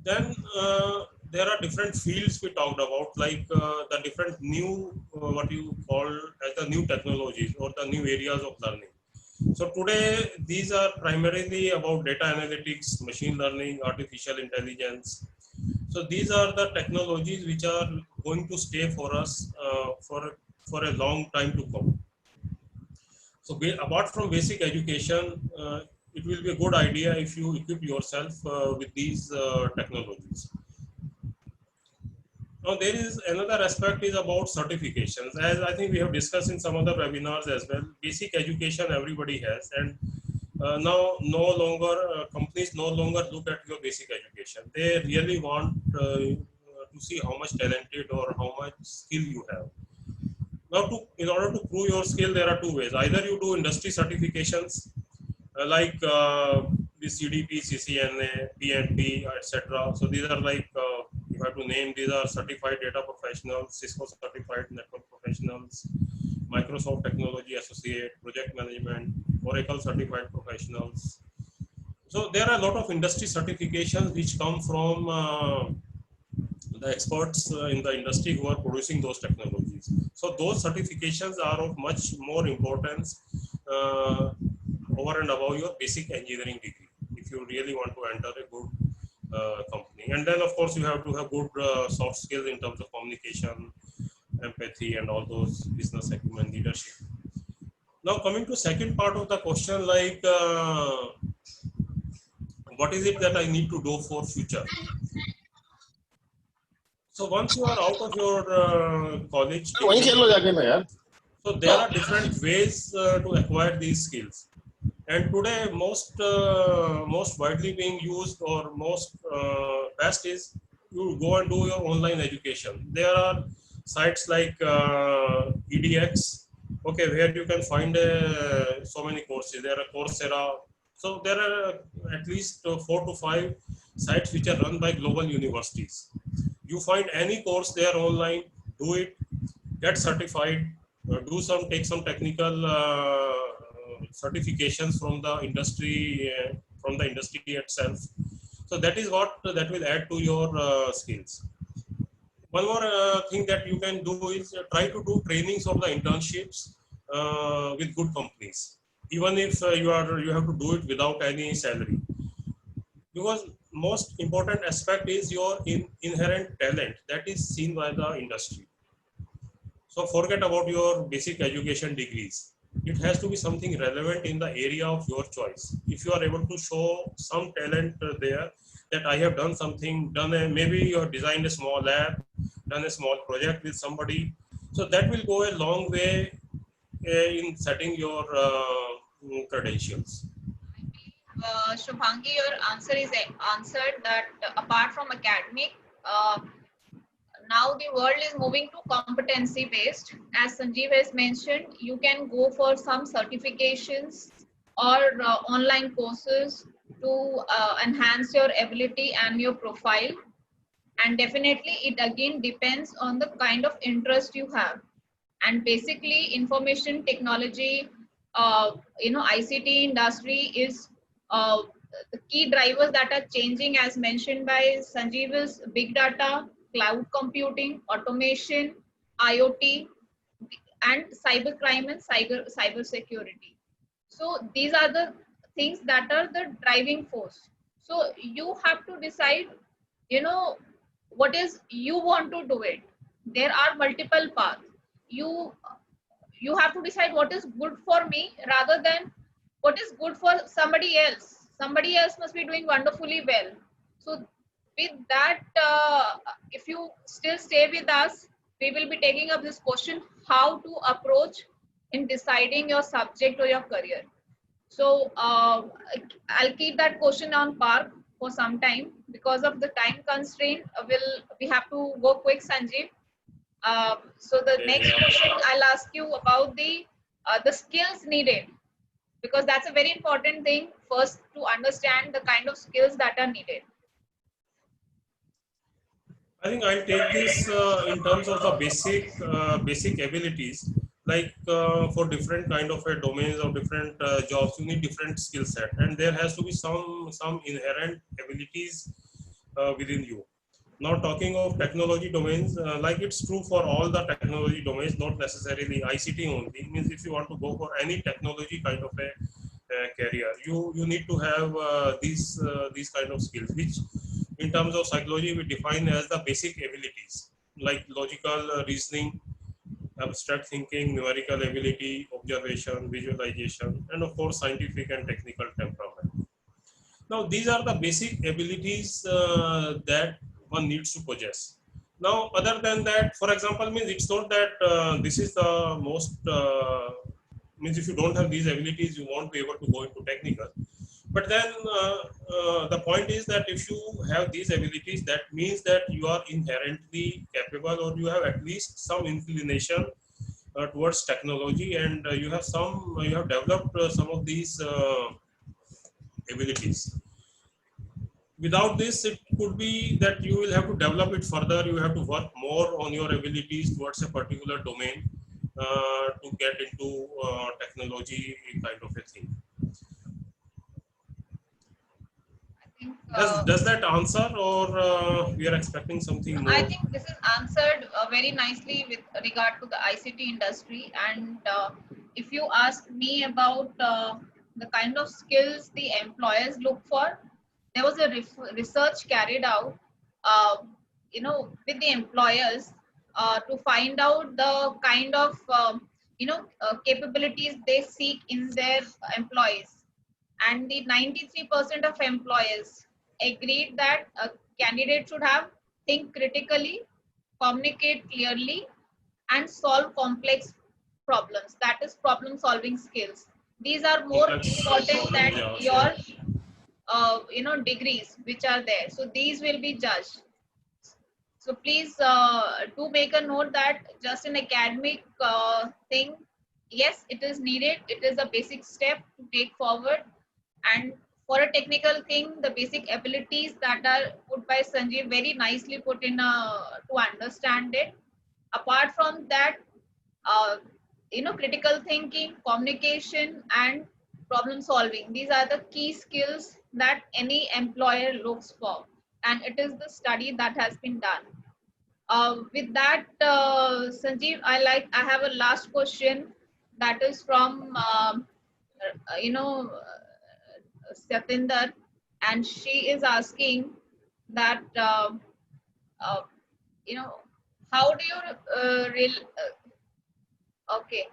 Then there are different fields we talked about, like the different new, what you call as the new technologies or the new areas of learning. So today, these are primarily about data analytics, machine learning, artificial intelligence. So these are the technologies which are going to stay for us for a long time to come. So apart from basic education, it will be a good idea if you equip yourself with these technologies. Now there is another aspect is about certifications. As I think we have discussed in some other webinars as well, basic education everybody has, and now no longer companies no longer look at your basic education. They really want to see how much talented or how much skill you have. Now, in order to prove your skill, there are two ways. Either you do industry certifications like the CDP, CCNA, PNP, etc. So these are like, you have to name, these are certified data professionals, Cisco certified network professionals, Microsoft Technology Associate, project management, Oracle certified professionals. So there are a lot of industry certifications which come from the experts in the industry who are producing those technologies. So those certifications are of much more importance over and above your basic engineering degree, if you really want to enter a good company. And then of course you have to have good soft skills in terms of communication, empathy, and all those business acumen, leadership. Now coming to second part of the question, like what is it that I need to do for future? So once you are out of your college, so there are different ways to acquire these skills. And today, most widely being used or most best is you go and do your online education. There are sites like EDX, okay, where you can find so many courses. There are Coursera. So there are at least 4 to 5 sites which are run by global universities. You find any course there online, do it, get certified, take some technical certifications from the industry itself. So that is what that will add to your skills. One more thing that you can do is try to do trainings or the internships with good companies, even if you have to do it without any salary, because most important aspect is your inherent talent that is seen by the industry. So forget about your basic education degrees. It has to be something relevant in the area of your choice. If you are able to show some talent there, that I have done something, maybe you have designed a small lab, done a small project with somebody. So that will go a long way in setting your credentials. Shubhangi, your answer is answered that apart from academic, uh, now the world is moving to competency based. As Sanjeev has mentioned, you can go for some certifications or online courses to enhance your ability and your profile. And definitely, it again depends on the kind of interest you have. And basically, information technology, ICT industry is the key drivers that are changing, as mentioned by Sanjeev, is big data, cloud computing, automation, IoT, and cybercrime and cyber security. So these are the things that are the driving force. So you have to decide, you know, what is you want to do it. There are multiple paths. You have to decide what is good for me rather than what is good for somebody else. Somebody else must be doing wonderfully well. So with that, if you still stay with us, we will be taking up this question, how to approach in deciding your subject or your career. So I'll keep that question on park for some time because of the time constraint. We have to go quick, Sanjeev. So the next Yeah. question I'll ask you about the skills needed, because that's a very important thing first to understand the kind of skills that are needed. I think I'll take this in terms of the basic abilities. Like for different kind of domains or different jobs, you need different skill set, and there has to be some inherent abilities within you. Now talking of technology domains, like it's true for all the technology domains, not necessarily ICT only. It means if you want to go for any technology kind of a career, you need to have these kind of skills, which in terms of psychology we define as the basic abilities, like logical reasoning, abstract thinking, numerical ability, observation, visualization, and of course scientific and technical temperament. Now these are the basic abilities that one needs to possess. Now other than that, for example, means it's not that this is the most means if you don't have these abilities you won't be able to go into technical. But then the point is that if you have these abilities, that means that you are inherently capable, or you have at least some inclination towards technology, and you have developed some of these abilities. Without this, it could be that you will have to develop it further. You have to work more on your abilities towards a particular domain to get into technology kind of a thing. I think Does that answer, or we are expecting something I more? think this is answered very nicely with regard to the ICT industry. And if you ask me about the kind of skills the employers look for, there was a research carried out, uh, with the employers to find out the kind of capabilities they seek in their employees. And the 93% of employers agreed that a candidate should have think critically, communicate clearly, and solve complex problems. That is problem solving skills. These are more Complex important than problems, yeah, your sure. degrees which are there. So these will be judged. So please do make a note that just an academic thing, yes, it is needed. It is a basic step to take forward. And for a technical thing, the basic abilities that are put by Sanjeev very nicely put in to understand it. Apart from that, uh, critical thinking, communication, and problem solving. These are the key skills that any employer looks for, and it is the study that has been done. With that, Sanjeev, I have a last question that is from Satinder, and she is asking that uh, you know how do you okay.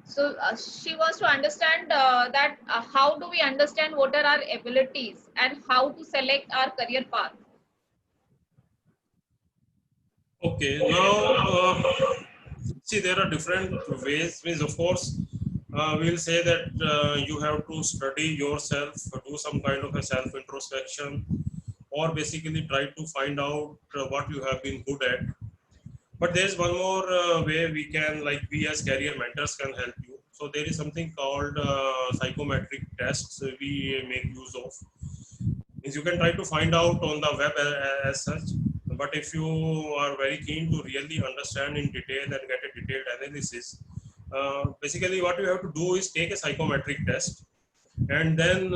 So she wants to understand that how do we understand what are our abilities and how to select our career path. Okay, now see there are different ways. Means of course, we'll say that you have to study yourself, do some kind of a self introspection, or basically try to find out what you have been good at. But there's one more way we can, like we as career mentors can help you. So there is something called psychometric tests we make use of. Is you can try to find out on the web as such. But if you are very keen to really understand in detail and get a detailed analysis, basically what you have to do is take a psychometric test, and then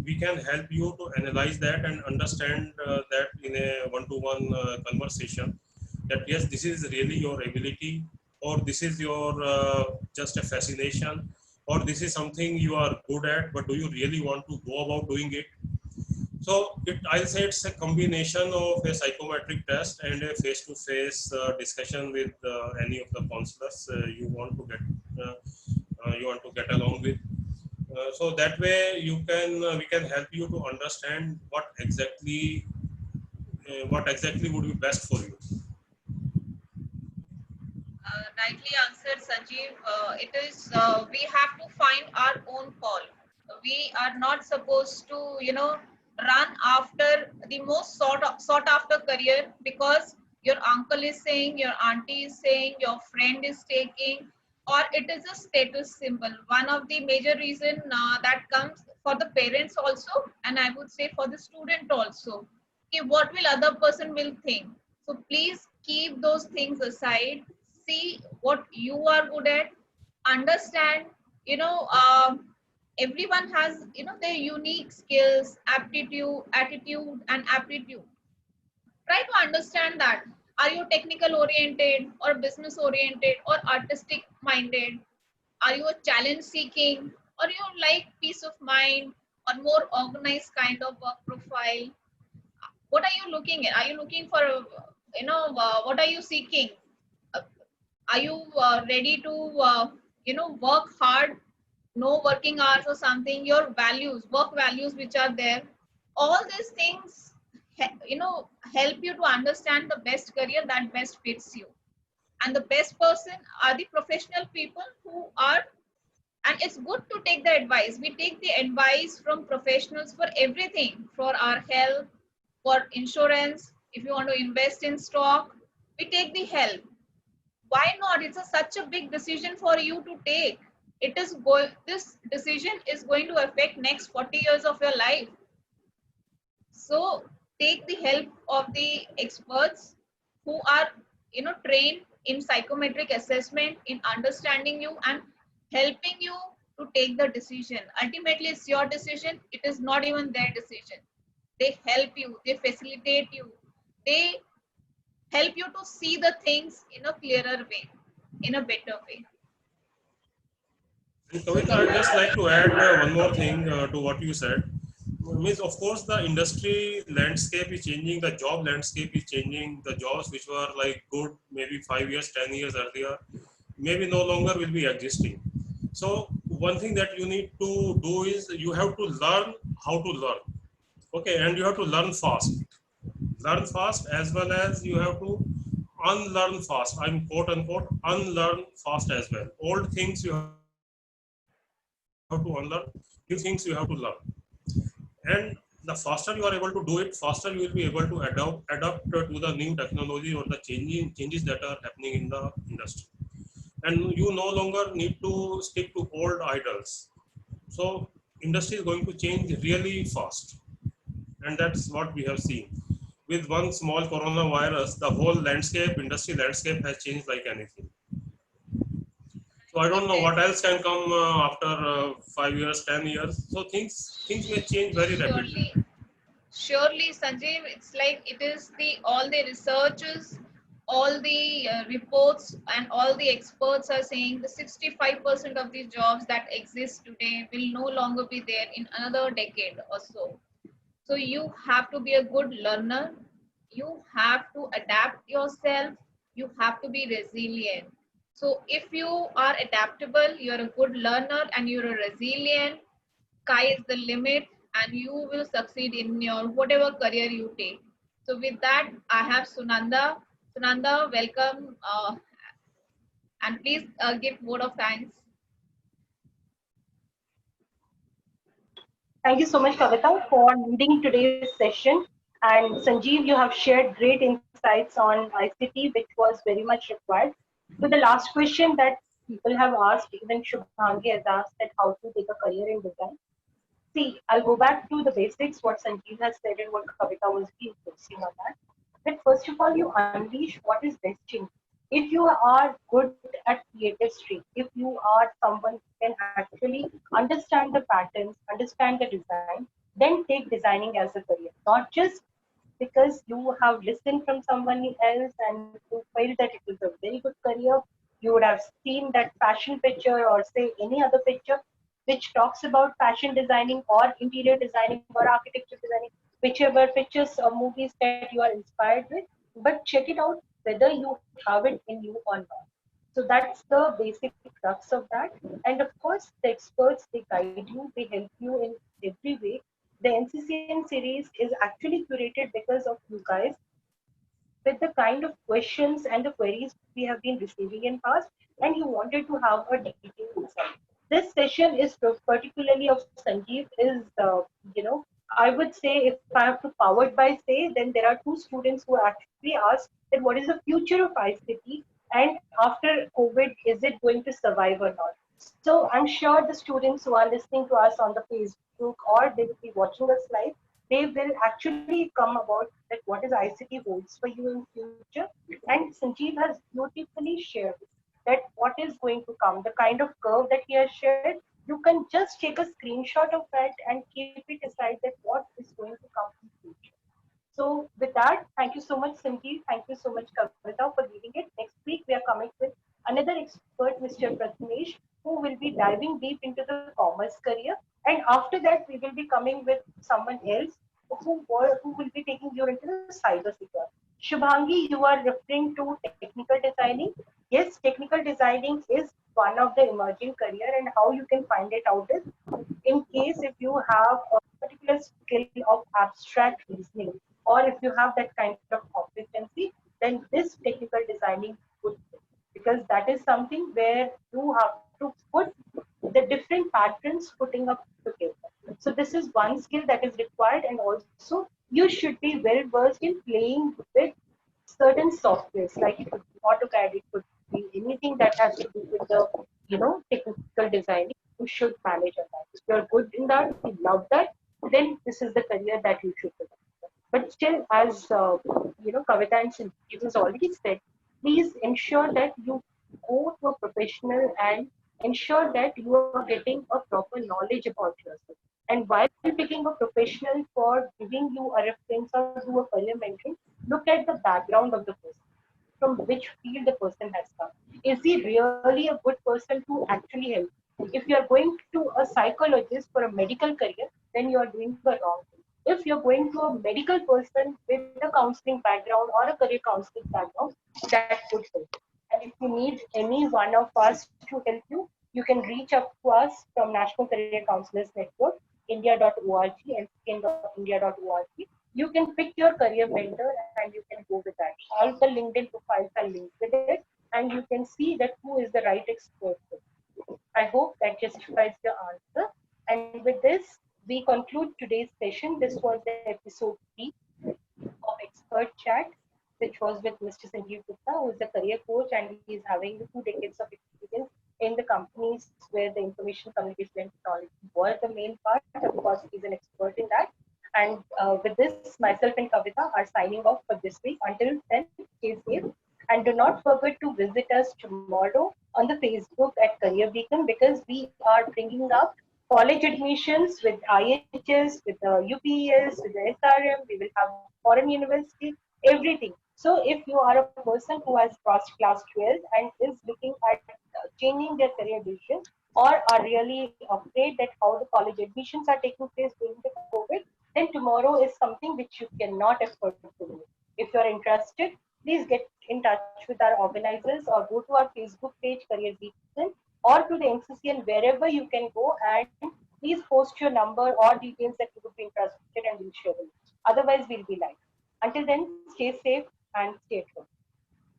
we can help you to analyze that and understand that in a one-to-one conversation, that yes, this is really your ability, or this is your just a fascination, or this is something you are good at, but do you really want to go about doing it? So I'll say it's a combination of a psychometric test and a face-to-face discussion with any of the counselors uh, you want to get along with. So that way you can we can help you to understand what exactly would be best for you. Rightly answered, Sanjeev. It is we have to find our own call. We are not supposed to, run after the most sought after career because your uncle is saying, your auntie is saying, your friend is taking, or it is a status symbol. One of the major reason that comes for the parents also, and I would say for the student also. Okay, what will other person will think? So please keep those things aside, see what you are good at, understand, you know everyone has, their unique skills, aptitude, attitude and aptitude. Try to understand that. Are you technical oriented or business oriented or artistic minded? Are you a challenge seeking, or you like peace of mind or more organized kind of work profile? What are you looking at? Are you looking for, what are you seeking? Uh, are you ready to work hard, no working hours or something? Your values, work values which are there, all these things help you to understand the best career that best fits you. And the best person are the professional people who are, and it's good to take the advice. We take the advice from professionals for everything, for our health, for insurance. If you want to invest in stock, we take the help. Why not? It's such a big decision for you to take. This decision is going to affect next 40 years of your life. So take the help of the experts who are, trained in psychometric assessment, in understanding you and helping you to take the decision. Ultimately, it's your decision. It is not even their decision. They help you, they facilitate you, they help you to see the things in a clearer way, in a better way. And Kavita, I'd just like to add one more thing to what you said. Means, of course, the industry landscape is changing, the job landscape is changing. The jobs which were like good maybe 5 years, 10 years earlier, maybe no longer will be existing. So one thing that you need to do is you have to learn how to learn. Okay, and you have to learn fast, as well as you have to unlearn fast. I'm quote unquote unlearn fast as well. Old things you have to unlearn, new things you have to learn. And the faster you are able to do it, faster you will be able to adapt to the new technology or the changes that are happening in the industry. And you no longer need to stick to old idols. So industry is going to change really fast, and that's what we have seen. With one small coronavirus, the whole industry landscape has changed like anything. So I don't know what else can come after 5 years, 10 years. So things may change very rapidly. Surely, surely, Sanjeev, it's like it is the all the researchers, all the reports, and all the experts are saying the 65% of the jobs that exist today will no longer be there in another decade or so. So you have to be a good learner. You have to adapt yourself. You have to be resilient. So if you are adaptable, you're a good learner and you're a resilient, sky is the limit and you will succeed in your whatever career you take. So with that, I have Sunanda. Sunanda, welcome, and please give word of thanks. Thank you so much, Kavita, for leading today's session. And Sanjeev, you have shared great insights on ICT, which was very much required. So the last question that people have asked, even Shubhangi has asked, that how to take a career in design. See, I'll go back to the basics, what Sanjeev has said and what Kavita was reinforcing on that. That first of all, you unleash what is best in you. If you are good at creative stream, if you are someone who can actually understand the patterns, understand the design, then take designing as a career. Not just because you have listened from someone else and you felt that it was a very good career, you would have seen that fashion picture or say any other picture which talks about fashion designing or interior designing or architecture designing, whichever pictures or movies that you are inspired with, but check it out whether you have it in you or not. So that's the basic crux of that. And of course, the experts, they guide you, they help you in every way. The NCCN series is actually curated because of you guys, with the kind of questions and the queries we have been receiving in past, and you wanted to have a detailed insight. This session is particularly of Sanjeev is, I would say if I have to powered by say, then there are two students who actually asked that what is the future of ICT and after COVID, is it going to survive or not? So I'm sure the students who are listening to us on the Facebook or they will be watching us live, they will actually come about that what is ICT holds for you in future. And Sanjeev has beautifully shared that what is going to come, the kind of curve that he has shared. You can just take a screenshot of that and keep it aside that what is going to come in future. So with that, thank you so much, Sanjeev. Thank you so much, Kavita, for leading it. Next week, we are coming with another expert, Mr. Prathamesh, who will be diving deep into the commerce career. And after that, we will be coming with someone else who will be taking you into the cyber security. Shubhangi, you are referring to technical designing. Yes, technical designing is one of the emerging career, and how you can find it out is in case if you have a particular skill of abstract reasoning or if you have that kind of competency, then this technical designing would fit. Because that is something where you have to put the different patterns putting up together. So this is one skill that is required, and also you should be well versed in playing with certain softwares, like it could be AutoCAD, it could be anything that has to do with the technical designing. You should manage on that. If you're good in that, you love that, then this is the career that you should do. But still, as Kavita and Sanjeev has already said, please ensure that you go to a professional and ensure that you are getting a proper knowledge about yourself. And while picking a professional for giving you a reference or do a career mentoring, look at the background of the person, from which field the person has come. Is he really a good person to actually help? If you are going to a psychologist for a medical career, then you are doing the wrong thing. If you're going to a medical person with a counseling background or a career counseling background, that could help. And if you need any one of us to help you can reach up to us from National Career Counselors Network, india.org and skin.india.org. You can pick your career mentor and you can go with that. All the LinkedIn profiles are linked with it, and you can see that who is the right expert for you. I hope that justifies the answer. And with this, we conclude today's session. This was the episode 3 of Expert Chat, which was with Mr. Sanjeev Gupta, who is a career coach and he is having 2 decades of experience in the companies where the information communication and technology were the main part. Of course, he's an expert in that. And with this, myself and Kavita are signing off for this week. Until then, stay safe. And do not forget to visit us tomorrow on the Facebook at Career Beacon, because we are bringing up college admissions with IHS, with the UPES, with the SRM. We will have foreign university, everything. So if you are a person who has crossed class 12 and is looking at changing their career vision, or are really afraid that how the college admissions are taking place during the COVID, then tomorrow is something which you cannot afford to do. If you're interested, please get in touch with our organizers or go to our Facebook page, Career Beacon, or to the NCCN, wherever you can go, and please post your number or details that you would be interested and we'll share them. Otherwise, we'll be live. Until then, stay safe and stay at home.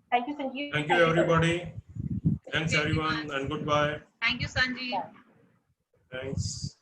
Thank you, Sanjeev. Thank you, Thank you, Kavita. everybody. Thanks, Thank you, everyone, everyone. and goodbye. Thank you, Sanjeev. Thanks.